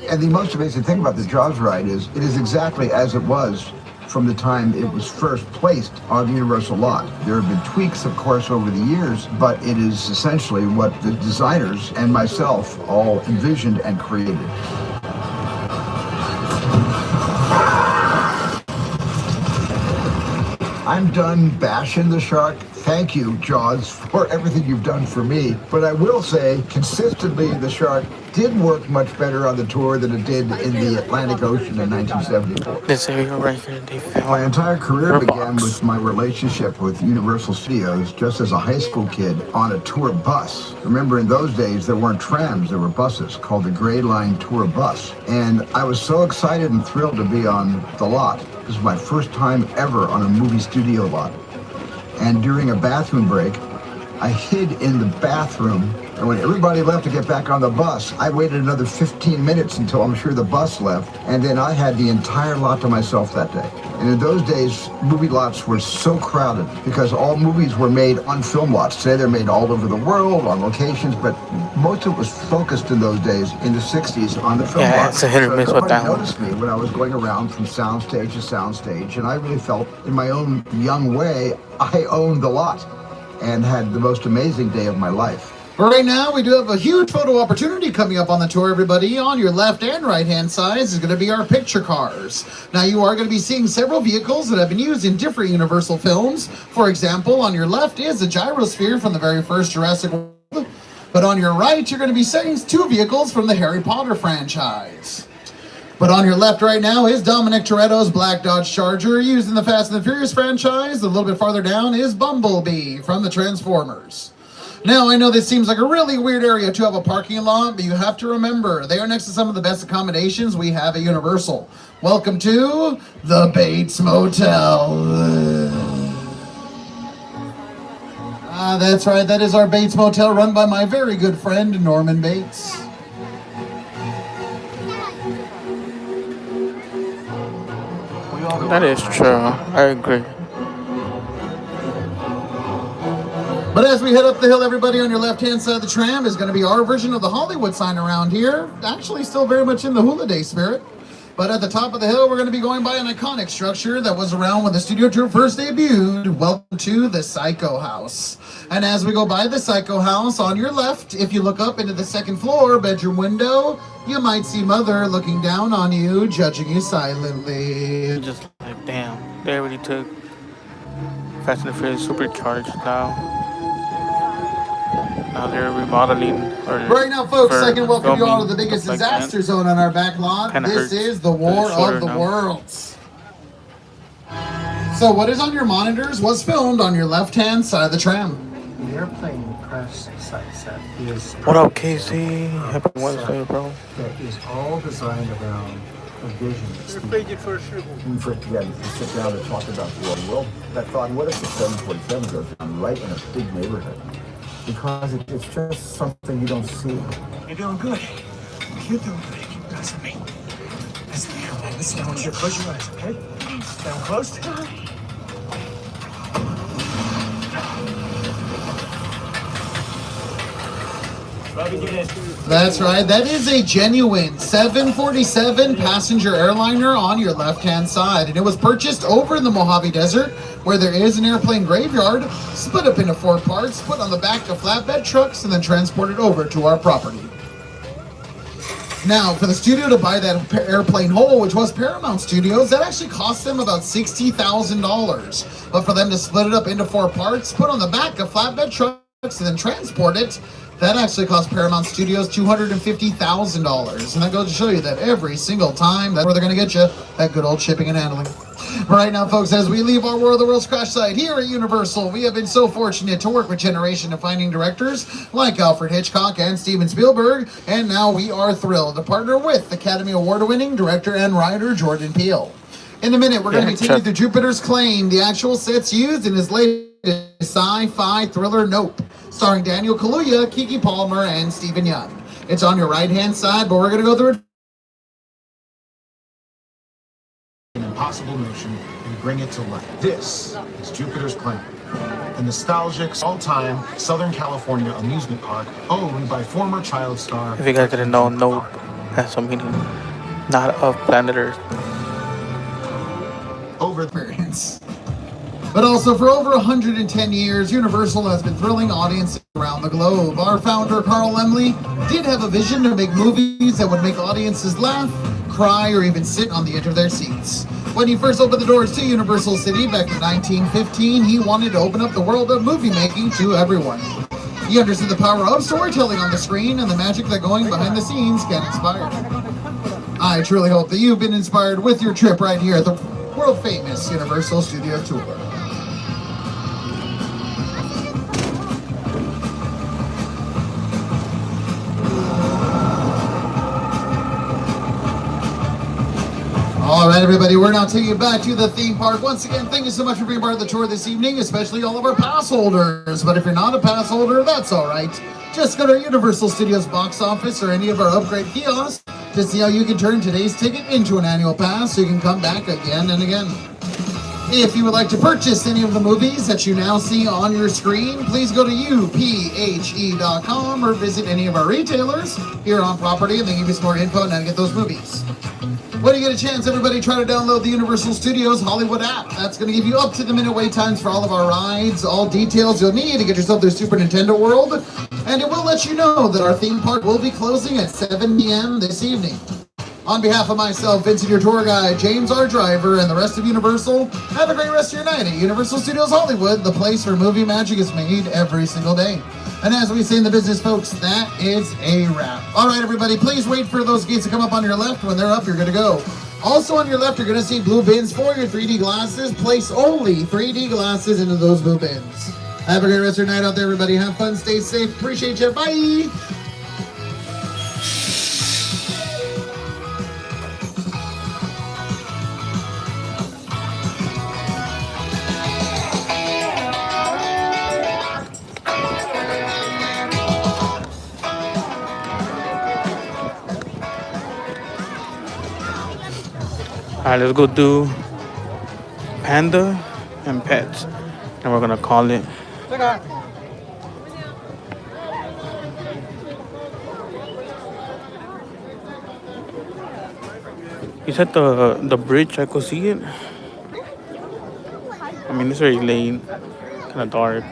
And the most amazing thing about the Jaws ride is it is exactly as it was from the time it was first placed on the Universal lot. There have been tweaks, of course, over the years, but it is essentially what the designers and myself all envisioned and created. I'm done bashing the shark. Thank you, Jaws, for everything you've done for me. But I will say, consistently, the shark did work much better on the tour than it did in the Atlantic Ocean in 1974. This area right here, they found my entire career began with my relationship with Universal Studios just as a high school kid on a tour bus. Remember, in those days, there weren't trams, there were buses called the Gray Line Tour Bus. And I was so excited and thrilled to be on the lot. This was my first time ever on a movie studio lot. And during a bathroom break, I hid in the bathroom, and when everybody left to get back on the bus, I waited another 15 minutes until I'm sure the bus left, and then I had the entire lot to myself that day. And in those days, movie lots were so crowded because all movies were made on film lots. Today they're made all over the world, on locations, but most of it was focused in those days, in the 60s, on the film lots. It's a hit or miss with that one. Noticed me when I was going around from soundstage to soundstage, and I really felt, in my own young way, I owned the lot and had the most amazing day of my life. But right now, we do have a huge photo opportunity coming up on the tour, everybody. On your left and right-hand sides is going to be our picture cars. Now, you are going to be seeing several vehicles that have been used in different Universal films. For example, on your left is the gyrosphere from the very first Jurassic World. But on your right, you're going to be seeing two vehicles from the Harry Potter franchise. But on your left right now is Dominic Toretto's black Dodge Charger, used in the Fast and the Furious franchise. A little bit farther down is Bumblebee from the Transformers. Now, I know this seems like a really weird area to have a parking lot, but you have to remember, they are next to some of the best accommodations we have at Universal. Welcome to the Bates Motel. That's right, that is our Bates Motel, run by my very good friend, Norman Bates. That is true. I agree. But as we head up the hill, everybody, on your left-hand side of the tram is going to be our version of the Hollywood sign around here. Actually, still very much in the Hula Day spirit. But at the top of the hill, we're going to be going by an iconic structure that was around when the studio tour first debuted. Welcome to the Psycho House. And as we go by the Psycho House, on your left, if you look up into the second floor bedroom window, you might see Mother looking down on you, judging you silently. Just like, damn, they already took Fast and the Furious supercharged now. Now they're remodeling. Right now, folks, I can welcome you all to the biggest disaster zone on our back lot. This is the War of the Worlds. So what is on your monitors was filmed on your left-hand side of the tram. The airplane crash site set is... What up, Casey? Happy Wednesday, bro. That is all designed around a vision. We sit down and talk about the world. That thought, what if the 747 goes down right in a big neighborhood? Because it's just something you don't see. You're doing good. You're doing good. Keep pressing me. Listen here, man. Listen, I want you to close your eyes, okay? Down close. That's right. That is a genuine 747 passenger airliner on your left-hand side. And it was purchased over in the Mojave Desert, where there is an airplane graveyard, split up into 4 parts, put on the back of flatbed trucks, and then transported over to our property. Now, for the studio to buy that airplane whole, which was Paramount Studios, that actually cost them about $60,000. But for them to split it up into 4 parts, put on the back of flatbed trucks, and then transport it, that actually cost Paramount Studios $250,000. And that goes to show you that every single time, that's where they're going to get you, that good old shipping and handling. Right now, folks, as we leave our War of the Worlds crash site here at Universal, we have been so fortunate to work with generation-defining directors like Alfred Hitchcock and Steven Spielberg, and now we are thrilled to partner with Academy Award-winning director and writer Jordan Peele. In a minute, we're going to be taking you through Jupiter's Claim, the actual sets used in his latest sci-fi thriller Nope, starring Daniel Kaluuya, Keke Palmer, and Stephen Yeun. It's on your right-hand side, but we're going to go through it. An impossible mission and bring it to life. This is Jupiter's Claim, the nostalgic, all-time Southern California amusement park owned by former child star. If you guys didn't know, Nope has some meaning, not of planet Earth. Over experience. But also, for over 110 years, Universal has been thrilling audiences around the globe. Our founder, Carl Laemmle, did have a vision to make movies that would make audiences laugh, cry, or even sit on the edge of their seats. When he first opened the doors to Universal City back in 1915, he wanted to open up the world of movie making to everyone. He understood the power of storytelling on the screen and the magic that going behind the scenes can inspire. I truly hope that you've been inspired with your trip right here at the world-famous Universal Studio Tour. All right, everybody, we're now taking you back to the theme park. Once again, thank you so much for being part of the tour this evening, especially all of our pass holders. But if you're not a pass holder, that's all right. Just go to Universal Studios box office or any of our upgrade kiosks to see how you can turn today's ticket into an annual pass so you can come back again and again. If you would like to purchase any of the movies that you now see on your screen, please go to uphe.com or visit any of our retailers here on property, and they give you some more info on how to get those movies. When you get a chance, everybody try to download the Universal Studios Hollywood app. That's going to give you up-to-the-minute wait times for all of our rides, all details you'll need to get yourself through Super Nintendo World, and it will let you know that our theme park will be closing at 7 p.m. this evening. On behalf of myself, Vincent, your tour guide, James, our driver, and the rest of Universal, have a great rest of your night at Universal Studios Hollywood, the place where movie magic is made every single day. And as we say in the business, folks, that is a wrap. All right, everybody, please wait for those gates to come up on your left. When they're up, you're good to go. Also on your left, you're going to see blue bins for your 3D glasses. Place only 3D glasses into those blue bins. Have a great rest of your night out there, everybody. Have fun, stay safe. Appreciate you. Bye. Alright, let's go do Panda and Pets. And we're gonna call it. You said the bridge, I could see it. I mean, it's very late, kind of dark.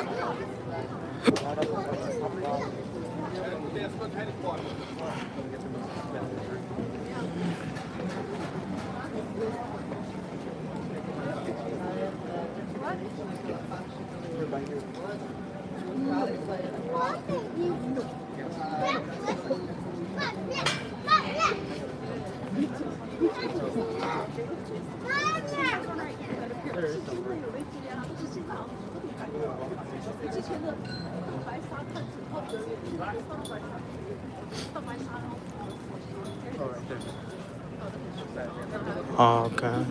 Oh, okay.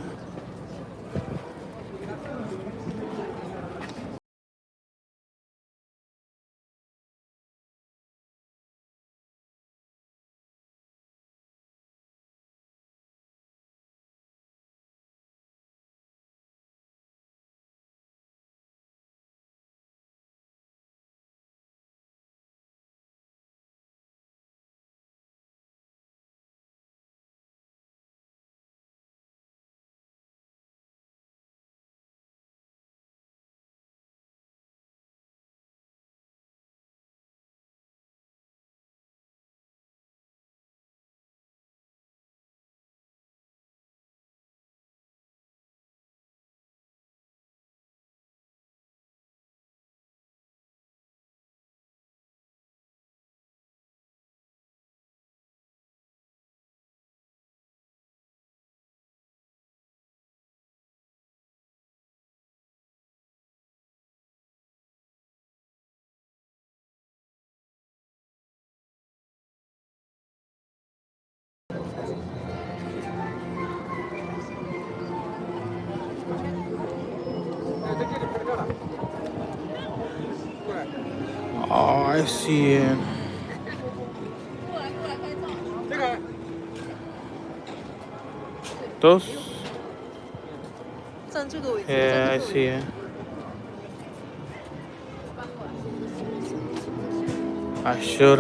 Oh, I see it. Those? Yeah, I see it. I should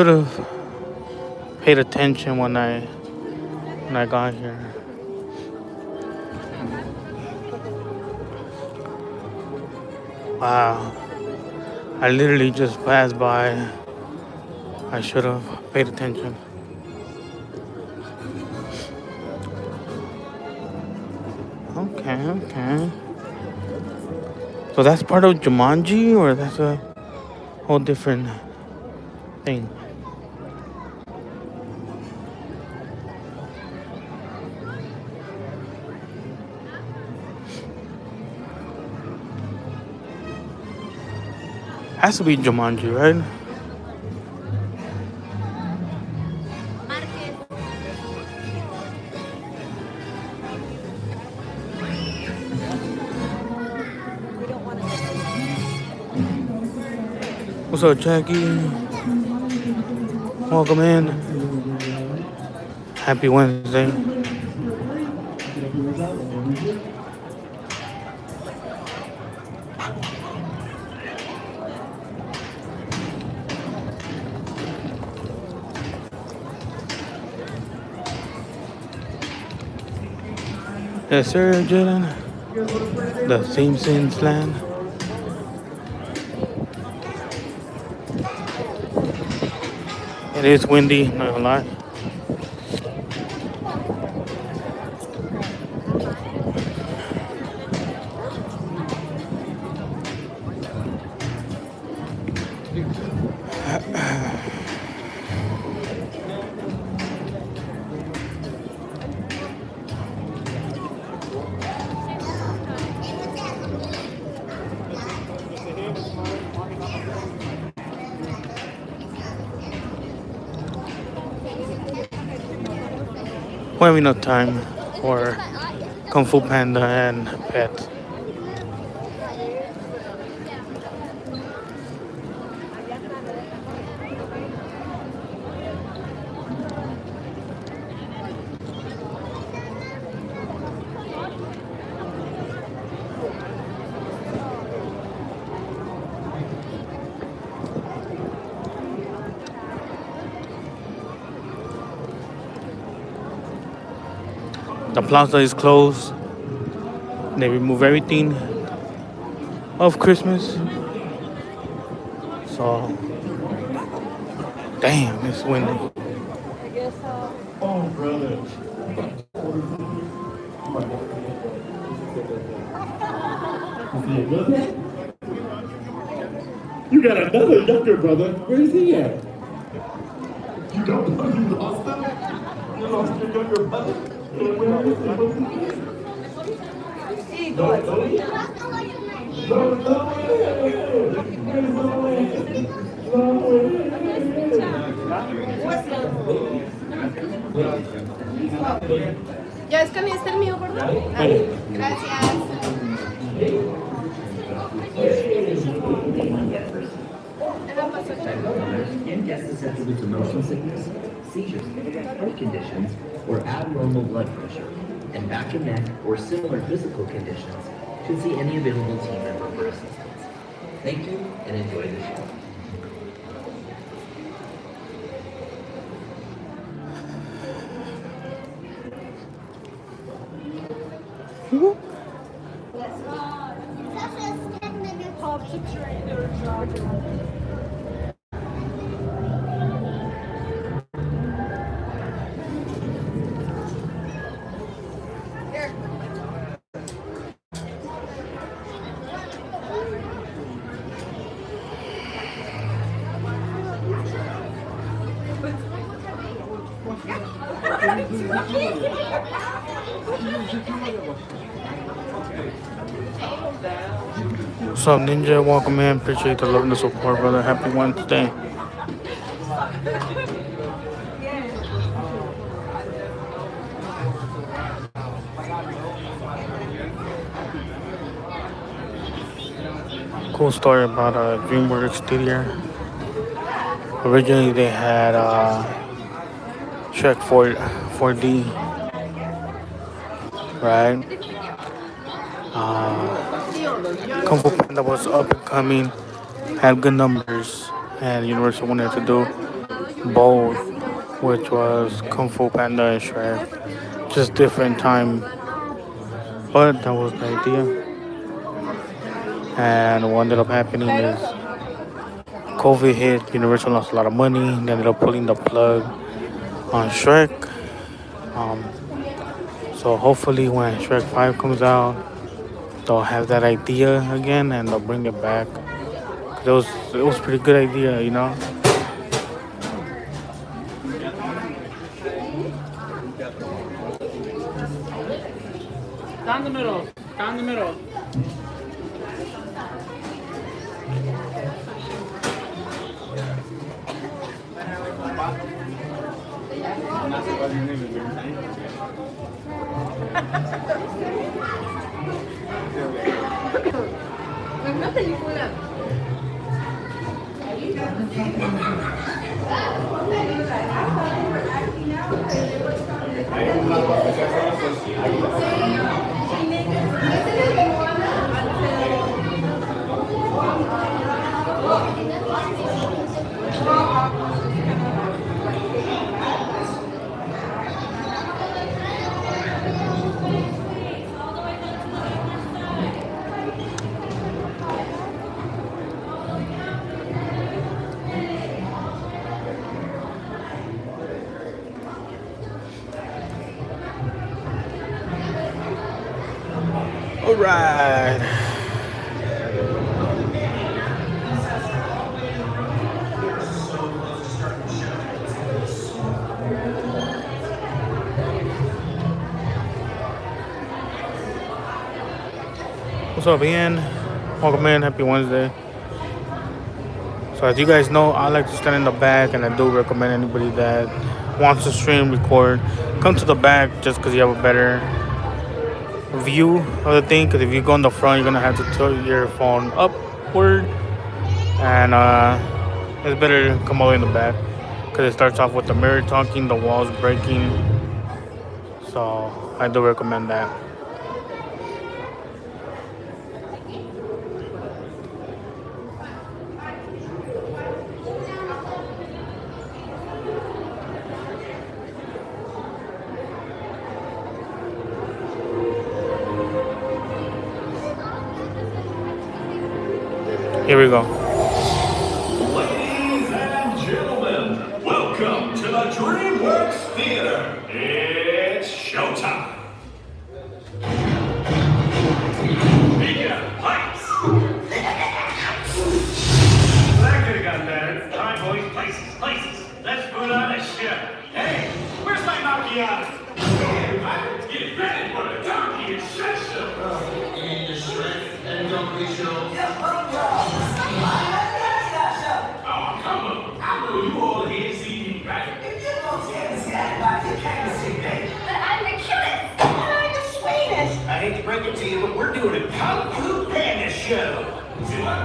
have paid attention when I got here. Wow, I literally just passed by. I should have paid attention. Okay. So that's part of Jumanji, or that's a whole different thing? Has to be Jumanji, right? What's up, Jackie? Welcome in. Happy Wednesday. Yes, sir, Jordan. The Simpsons land. It is windy, not gonna lie. We have enough time for Kung Fu Panda and pets. The plaza is closed. They remove everything of Christmas. So, damn, it's windy. Oh, brother. You got another younger brother. Where's he at? You don't know you lost him? You lost your younger brother? Where is he? No, Ya escaneaste el mío, ¿verdad? Gracias. Skin gets susceptible to motion sickness, seizures, heart conditions, or abnormal blood pressure, and back and neck or similar physical conditions should see any available team member for assistance. Thank you and enjoy the show. What's up, Ninja? Welcome in. Appreciate the love and the support, brother. Happy Wednesday. Cool story about DreamWorks Studio. Originally, they had Shrek 4D, right? Kung Fu Panda was up and coming, had good numbers, and Universal wanted to do both, which was Kung Fu Panda and Shrek, just different time. But that was the idea. And what ended up happening is COVID hit, Universal lost a lot of money, they ended up pulling the plug on Shrek. So hopefully when Shrek 5 comes out, they'll have that idea again and they'll bring it back. It was a pretty good idea, you know? Down the middle. Down the middle. Una película. All right. What's up, Ian? Welcome in. Happy Wednesday. So as you guys know, I like to stand in the back, and I do recommend anybody that wants to stream, record, come to the back just because you have a better view of the thing. Because if you go in the front, you're gonna have to tilt your phone upward, and it's better to come all the way in the back because it starts off with the mirror talking, the walls breaking. So I do recommend that. Here we go. Ladies and gentlemen, welcome to the DreamWorks Theater. It's showtime. Media, lights. That could have gotten better. All right, boys, places. Let's put on a show. Hey, where's my macchiato? Get ready for the donkey and show. You need your strength and don't be show. Oh, come on. I know you all here see me, right? If you folks can't stand by, you can't see me. But I'm the cutest, and I'm the sweetest. I hate to break it to you, but we're doing a Kung Fu Panda show. See what?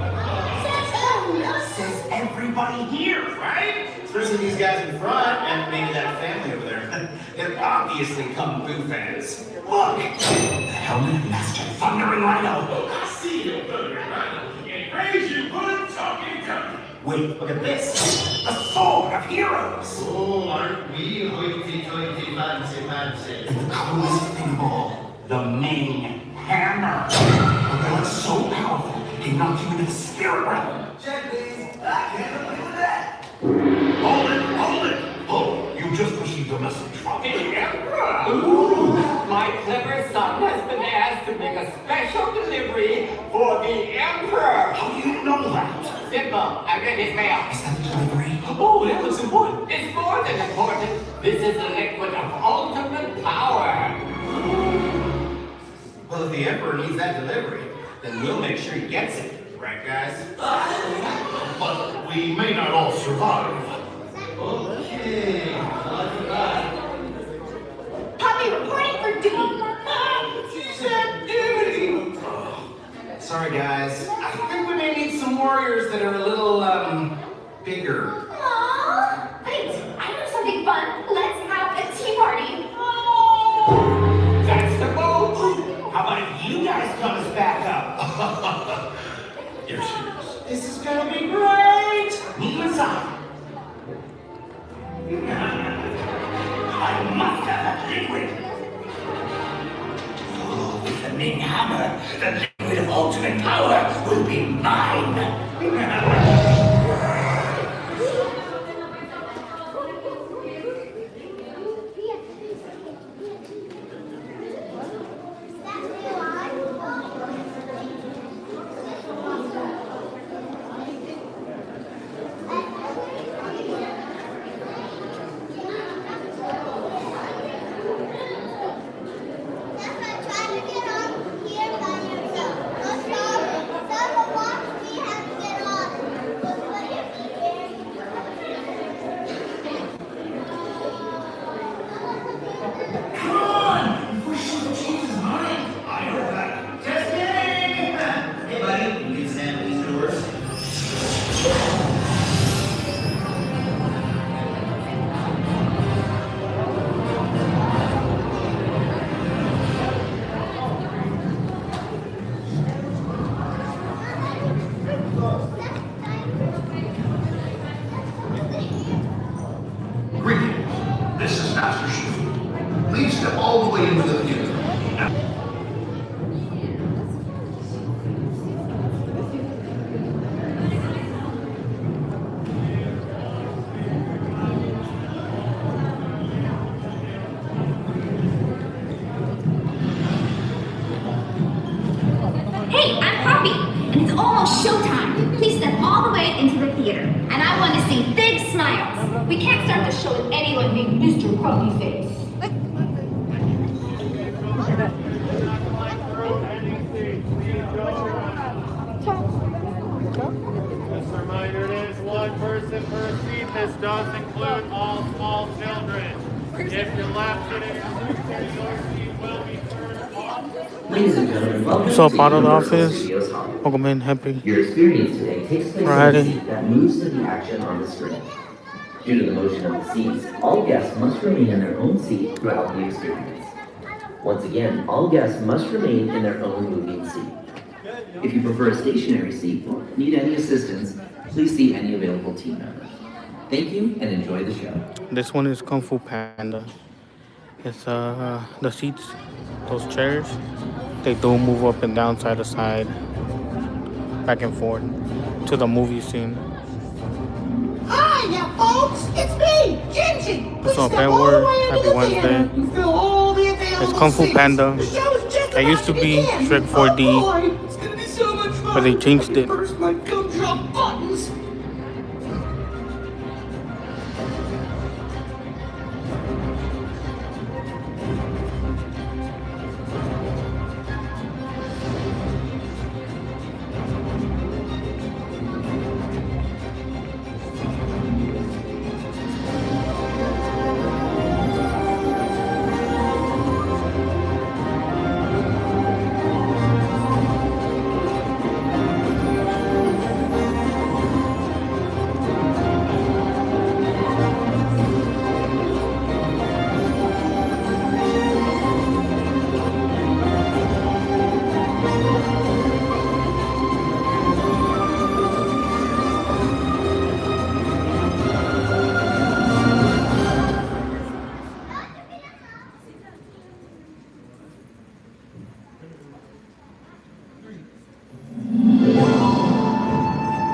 Says everybody here, right? Especially these guys in front and maybe that family over there. They're obviously Kung Fu fans. Look! The helmet master Thundering Rhino. I see you, Thundering Rhino. And praise you, good talking company. Wait, look at this. The sword of heroes. Oh, aren't we hoity-toity fancy? And the coolest thing of all, the Ming Hammer. Oh, it's so powerful, it knocks you into the spirit realm. Check, please. I can't believe that. Hold it. Oh, you just received a message from the Emperor. Ooh, my clever son has been asked to make a special delivery for the Emperor. How do you know that? Simple. I read his mail. Is that a delivery? Oh, that looks important. It's more than important. This is the liquid of ultimate power. Well, if the Emperor needs that delivery, then we'll make sure he gets it. Right, guys? But we may not all survive. Okay. Puppy reporting for duty. She's at duty. Sorry, guys. I think we may need some warriors that are a little, bigger. Aww. Wait, I know something fun. Let's have a tea party. That's the move. How about if you guys come us back up? You're serious. This is gonna be great. Meet inside. I must have that liquid. Oh, with the Ming Hammer, the liquid of ultimate power will be mine. Showtime. Please step all the way into the theater. And I want to see big smiles. We can't start the show with anyone being Mr. Grumpy Face. in for a seat. This does include all small children. If you're left sitting in a wheelchair, your seat will be turned off. Ladies and gentlemen, welcome What's up, to out of the Universal office? Studios Hollywood. Welcome in, happy Your experience today takes place on a Friday. seat that moves to the action on the screen. Due to the motion of the seats, all guests must remain in their own seat throughout the experience. Once again, all guests must remain in their own moving seat. If you prefer a stationary seat or need any assistance, please see any available team member. Thank you and enjoy the show. This one is Kung Fu Panda. It's the seats, those chairs, they do move up and down, side to side, back and forth to the movie scene. Hi, now folks, it's me, Gingy. What's up, Edward? Happy Wednesday. It's Kung Fu Panda. It used to be Shrek 4D, It's gonna be so much fun. but they changed it. First, my gumdrop buttons.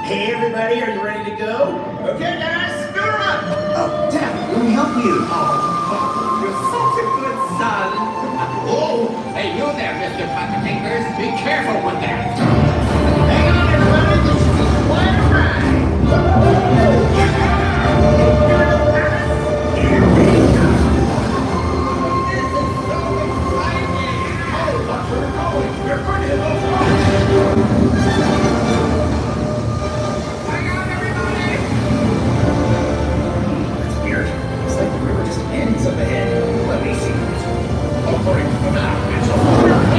Hey everybody, are you ready to go? Okay guys, go run! Oh, Dad, let me help you. Oh, you're such a good son. Oh, hey you there, Mr. Pocket Fingers. Be careful with that. Hang on everybody, this is quite a ride. Here we go. This is so exciting. Oh, watch where we're going. We're going to hit those cars. It's like the river just ends up ahead. Let me see. Oh, boy, come out. It's over.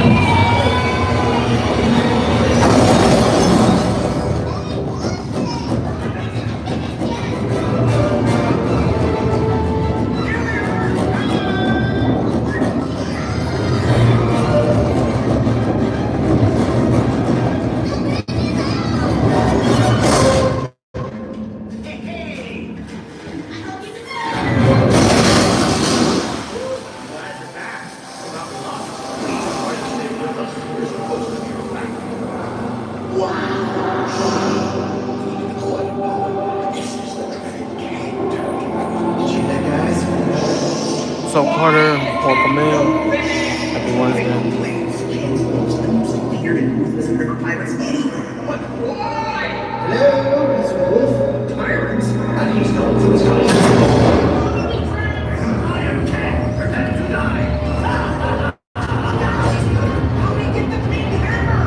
What's up, Carter? Welcome in. Happy Wednesday. Hello, it's Wolf. Pirates. I need to know what's going on. I am Cat. Prepare to die. Help me get the big hammer.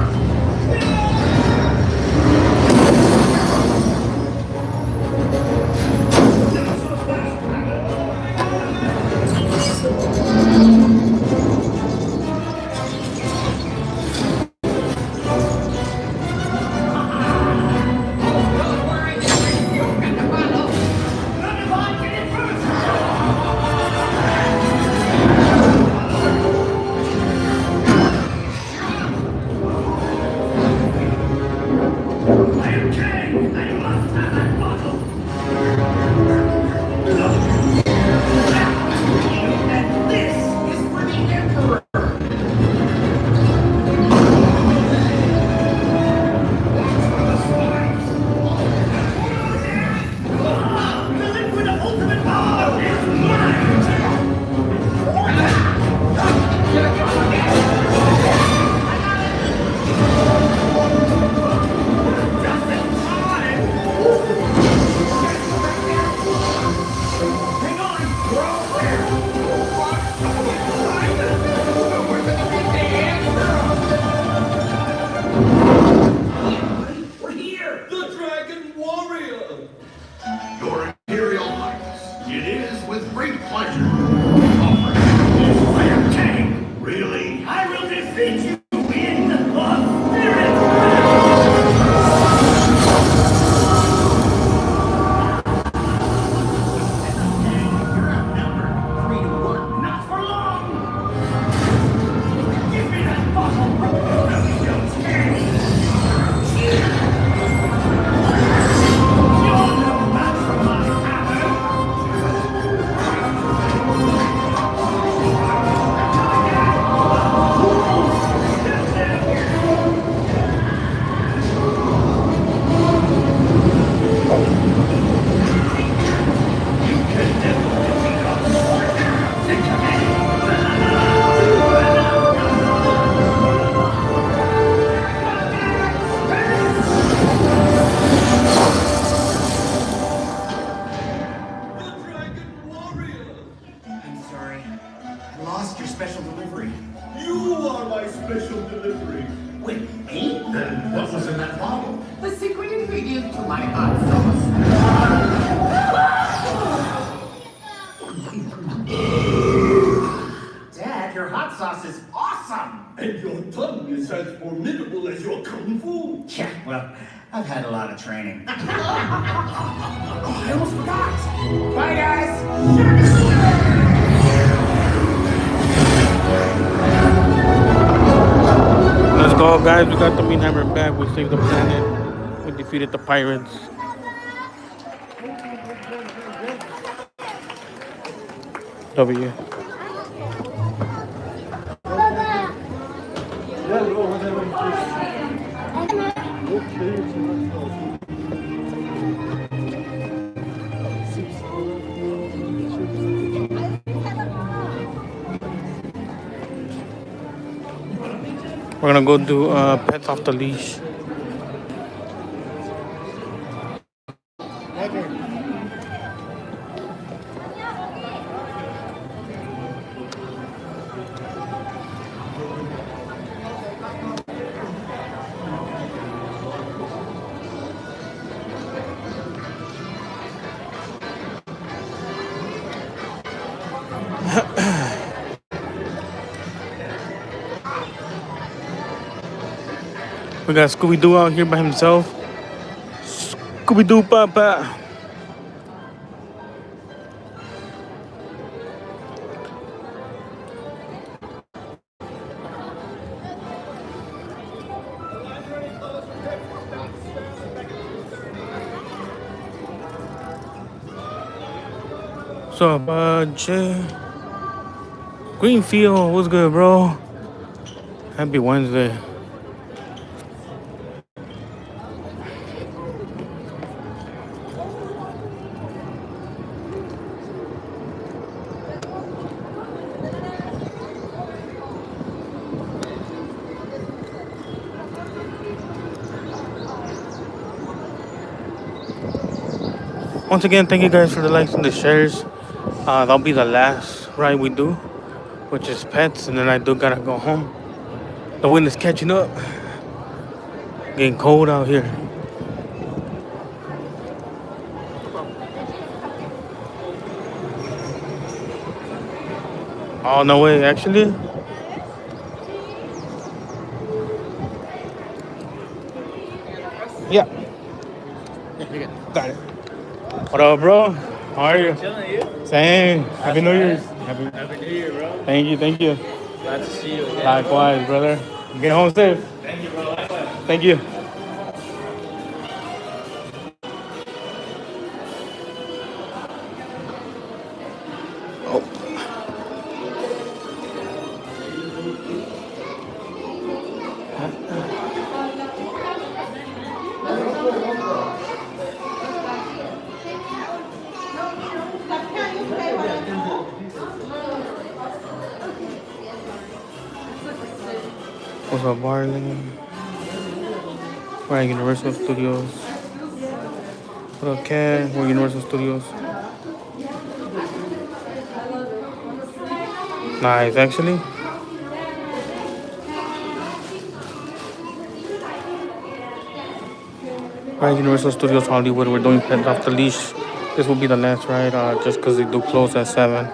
my hot sauce. Dad, your hot sauce is awesome! And your tongue is as formidable as your kung fu. Yeah, well, I've had a lot of training. Oh, I almost forgot! Bye, guys! Let's go, guys. We got the mean hammer back. We saved the planet. We defeated the pirates. W. We're gonna go do pets off the leash. We got Scooby-Doo out here by himself. Scooby-Doo Papa. What's up, Jay? Greenfield, what's good, bro? Happy Wednesday. Once again, thank you guys for the likes and the shares. That'll be the last ride we do, which is pets, and then I do gotta go home. The wind is catching up. Getting cold out here. Oh, no way, actually? Yeah. Got it. What up, bro? How are you? Chilling, you? Same. Happy New Year. Happy New Year, bro. Thank you, thank you. Glad to see you again. Likewise, brother. Get home safe. Thank you, bro. Likewise. Thank you. What's up, Barley? We're at Universal Studios. What up, Cat? We're at Universal Studios. Nice, actually. We're at Universal Studios Hollywood. We're doing Pets Off the Leash. This will be the last ride, just because they do close at 7.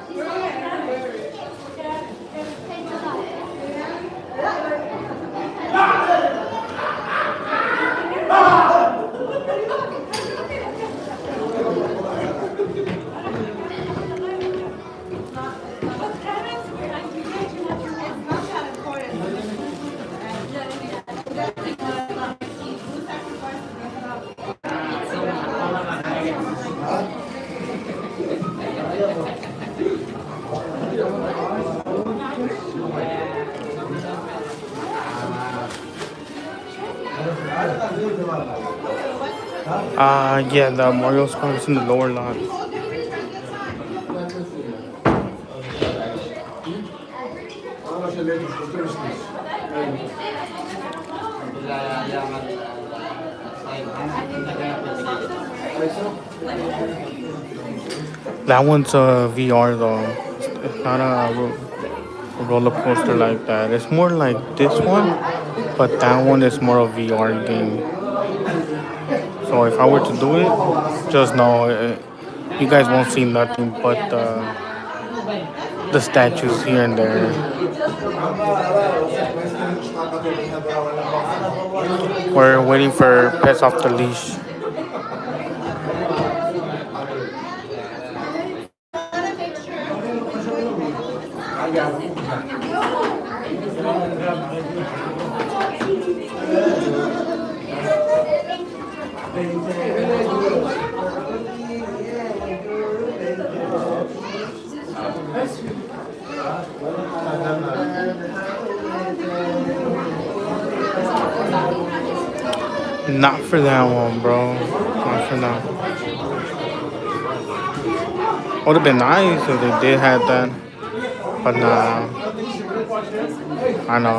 Yeah, the Mario spot is in the lower lot. That one's a VR though. It's not a roller coaster like that. It's more like this one, but that one is more a VR game. So if I were to do it, just know you guys won't see nothing but the statues here and there. We're waiting for pets off the leash. Not for that one, bro. Not for that. Would have been nice if they did have that, but nah. I know.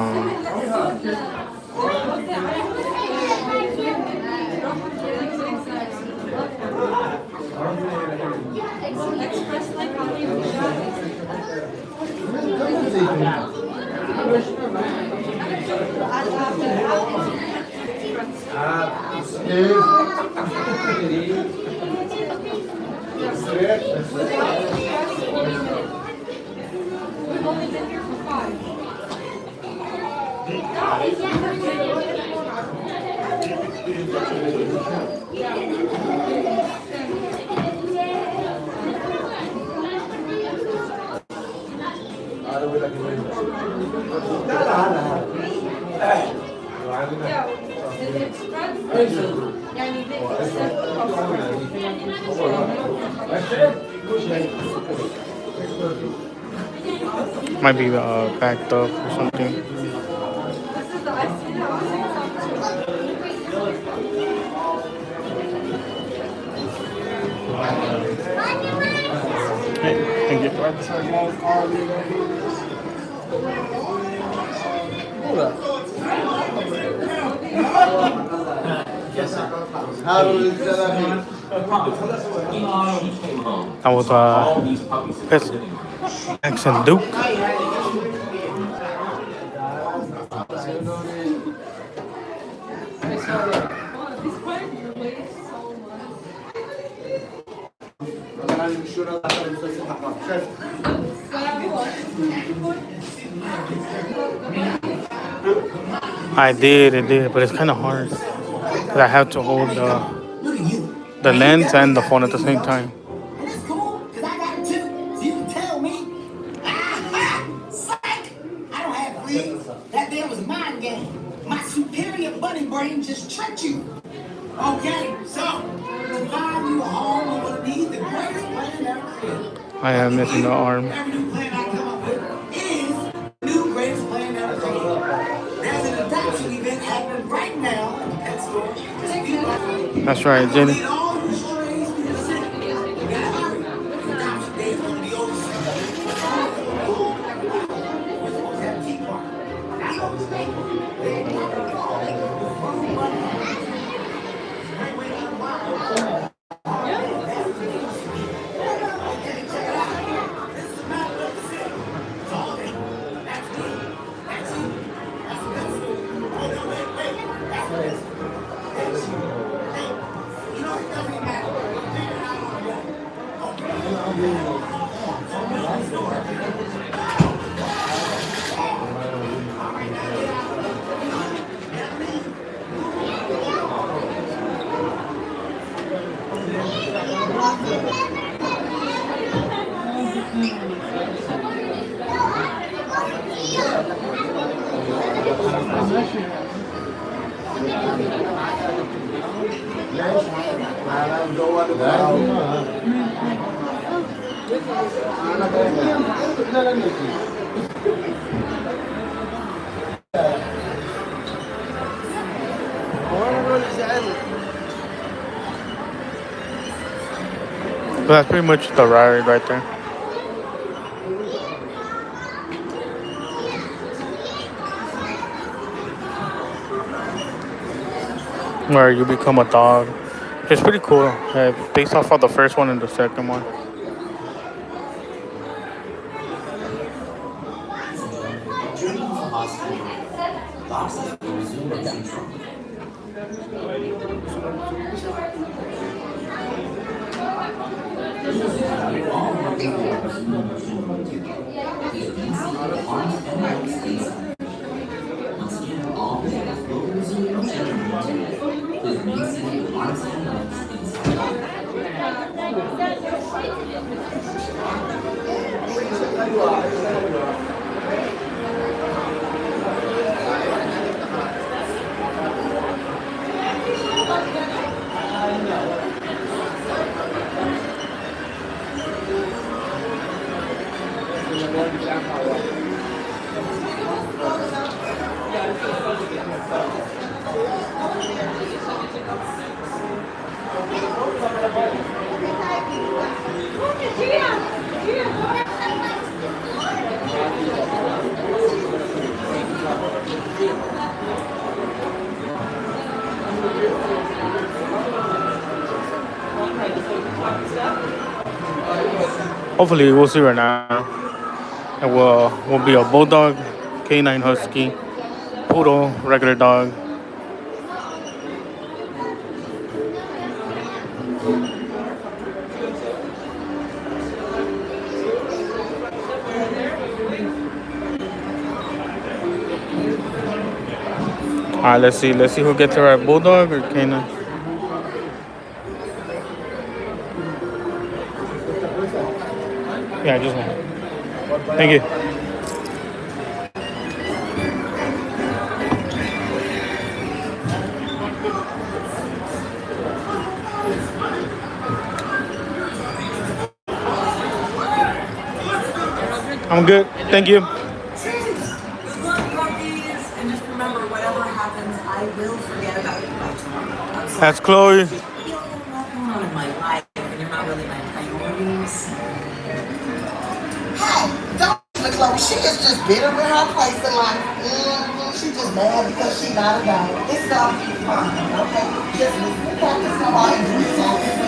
Might be backed up or something. Hey, thank you. I was pissed. Accent Duke. I did, but it's kind of hard. 'Cause I have to hold the lens and the phone at the same time. That there was a mind game. My superior bunny brain just tricked you. Okay, so to find you a home, I'm gonna need the greatest plan ever. I am missing the arm. Every new plan I come up with is the new greatest plan ever. There's an adoption event happening right now in the pet store. That's right, Jenny. But that's pretty much the ride right there. Where you become a dog. It's pretty cool. Based off of the first one and the second one. Hopefully, we'll see right now. It will be a bulldog, canine husky, poodle, regular dog. All right, let's see who gets it right, bulldog or canine. Yeah, just one. Thank you. I'm good. Thank you. And just remember, whatever happens, I will forget about you by tomorrow. That's Chloe. You don't know what's going on in my life, and you're not really my priorities. Hey, don't look like she is just bitter with her place in life. She's just mad because she's not a guy. It's gonna be fine, okay? Just listen to practice some more and do something.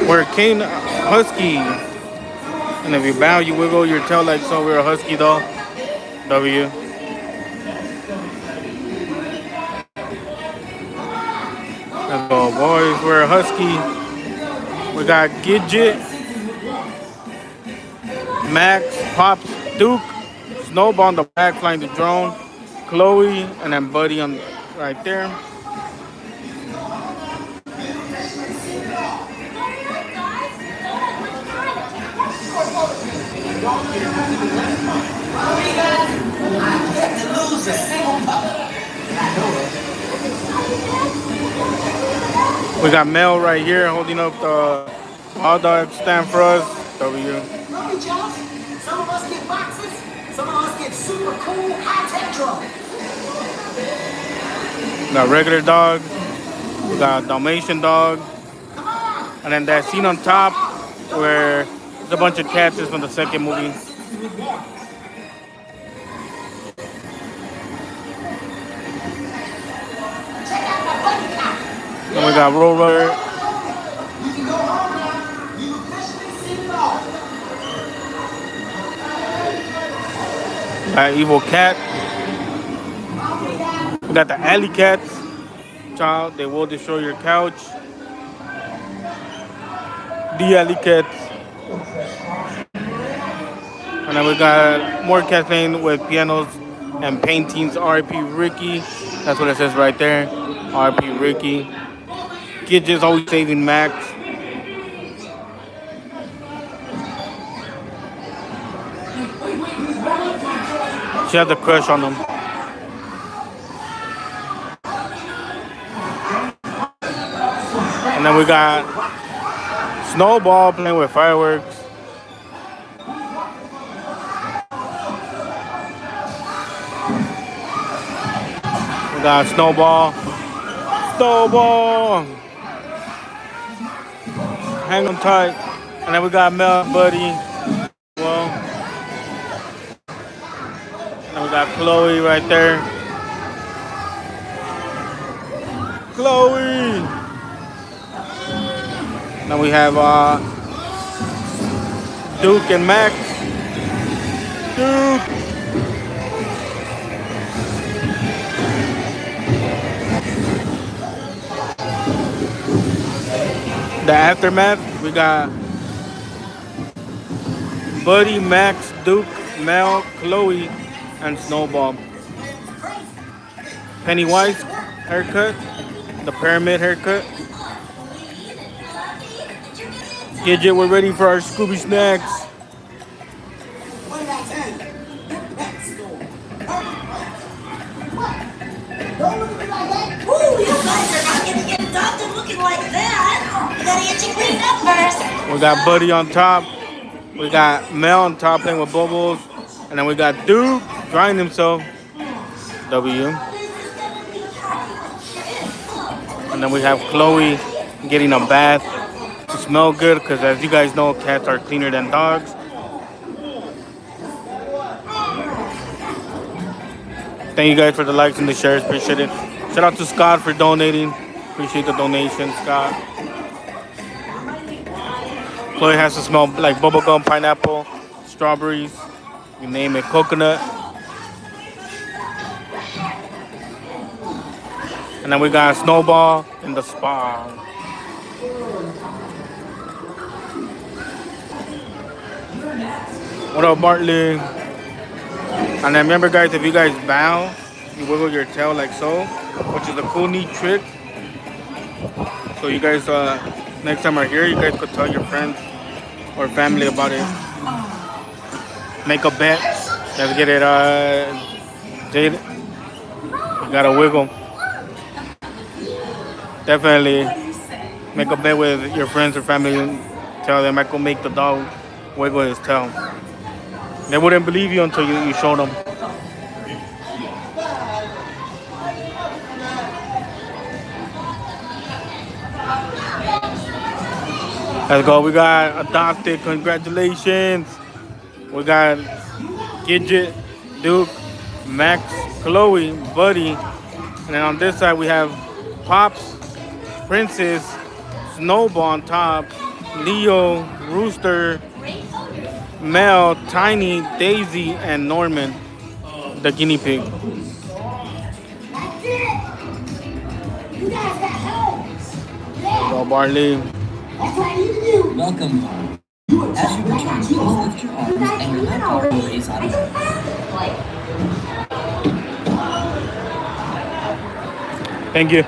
We're a cane husky. And if you bow, you wiggle your tail like so. We're a husky doll. W. Let's go, boys. We're a husky. We got Gidget, Max, Pops, Duke, Snowball on the back flying the drone, Chloe, and then Buddy on right there. We got Mel right here holding up the all dogs stand for us. W. Some of us get boxes, some of us get super cool high-tech drugs. We got regular dog. We got Dalmatian dog. And then that scene on top where there's a bunch of cats is from the second movie. And we got Roller. Got Evil Cat. We got the alley cats. Child, they will destroy your couch. The alley cats. And then we got more cats playing with pianos and paintings. R.I.P. Ricky. That's what it says right there. R.I.P. Ricky. Kids just always saving Max. She has a crush on him. And then we got Snowball playing with fireworks. We got Snowball. Snowball! Hang them tight. And then we got Mel and Buddy. Well. And we got Chloe right there. Chloe! Now we have Duke and Max. Duke! the aftermath, we got Buddy, Max, Duke, Mel, Chloe, and Snowball. Pennywise haircut, the pyramid haircut. 𝐤𝐤𝐤, we're ready for our Scooby snacks. What about 10? Let's go. Don't look at me like that. Ooh, you guys are not gonna get adopted looking like that. You gotta get you cleaned up first. We got Buddy on top. We got Mel on top playing with bubbles. And then we got Duke drying himself. W. And then we have Chloe getting a bath to smell good, because as you guys know, cats are cleaner than dogs. Thank you guys for the likes and the shares. Appreciate it. Shout out to Scott for donating. Appreciate the donation, Scott. Chloe has to smell like bubblegum, pineapple, strawberries, you name it, coconut. And then we got Snowball in the spa. What up, Bartley? And then remember, guys, if you guys bow, you wiggle your tail like so, which is a cool, neat trick. So you guys, next time are here, you guys could tell your friends or family about it. Make a bet. Let's get it, Jade. You gotta wiggle. Definitely make a bet with your friends or family and tell them I could make the dog wiggle his tail. They wouldn't believe you until you showed them. Let's go. We got adopted. Congratulations. We got Gidget, Duke, Max, Chloe, Buddy. And then on this side we have Pops, Princess, Snowball on top, Leo, Rooster, Mel, Tiny, Daisy, and Norman, the guinea pig. That's it. You guys got homes. Yeah. Go Barley. That's right, even you. Welcome home. As you return, please lift your arms and your left arm will raise out of the Thank you.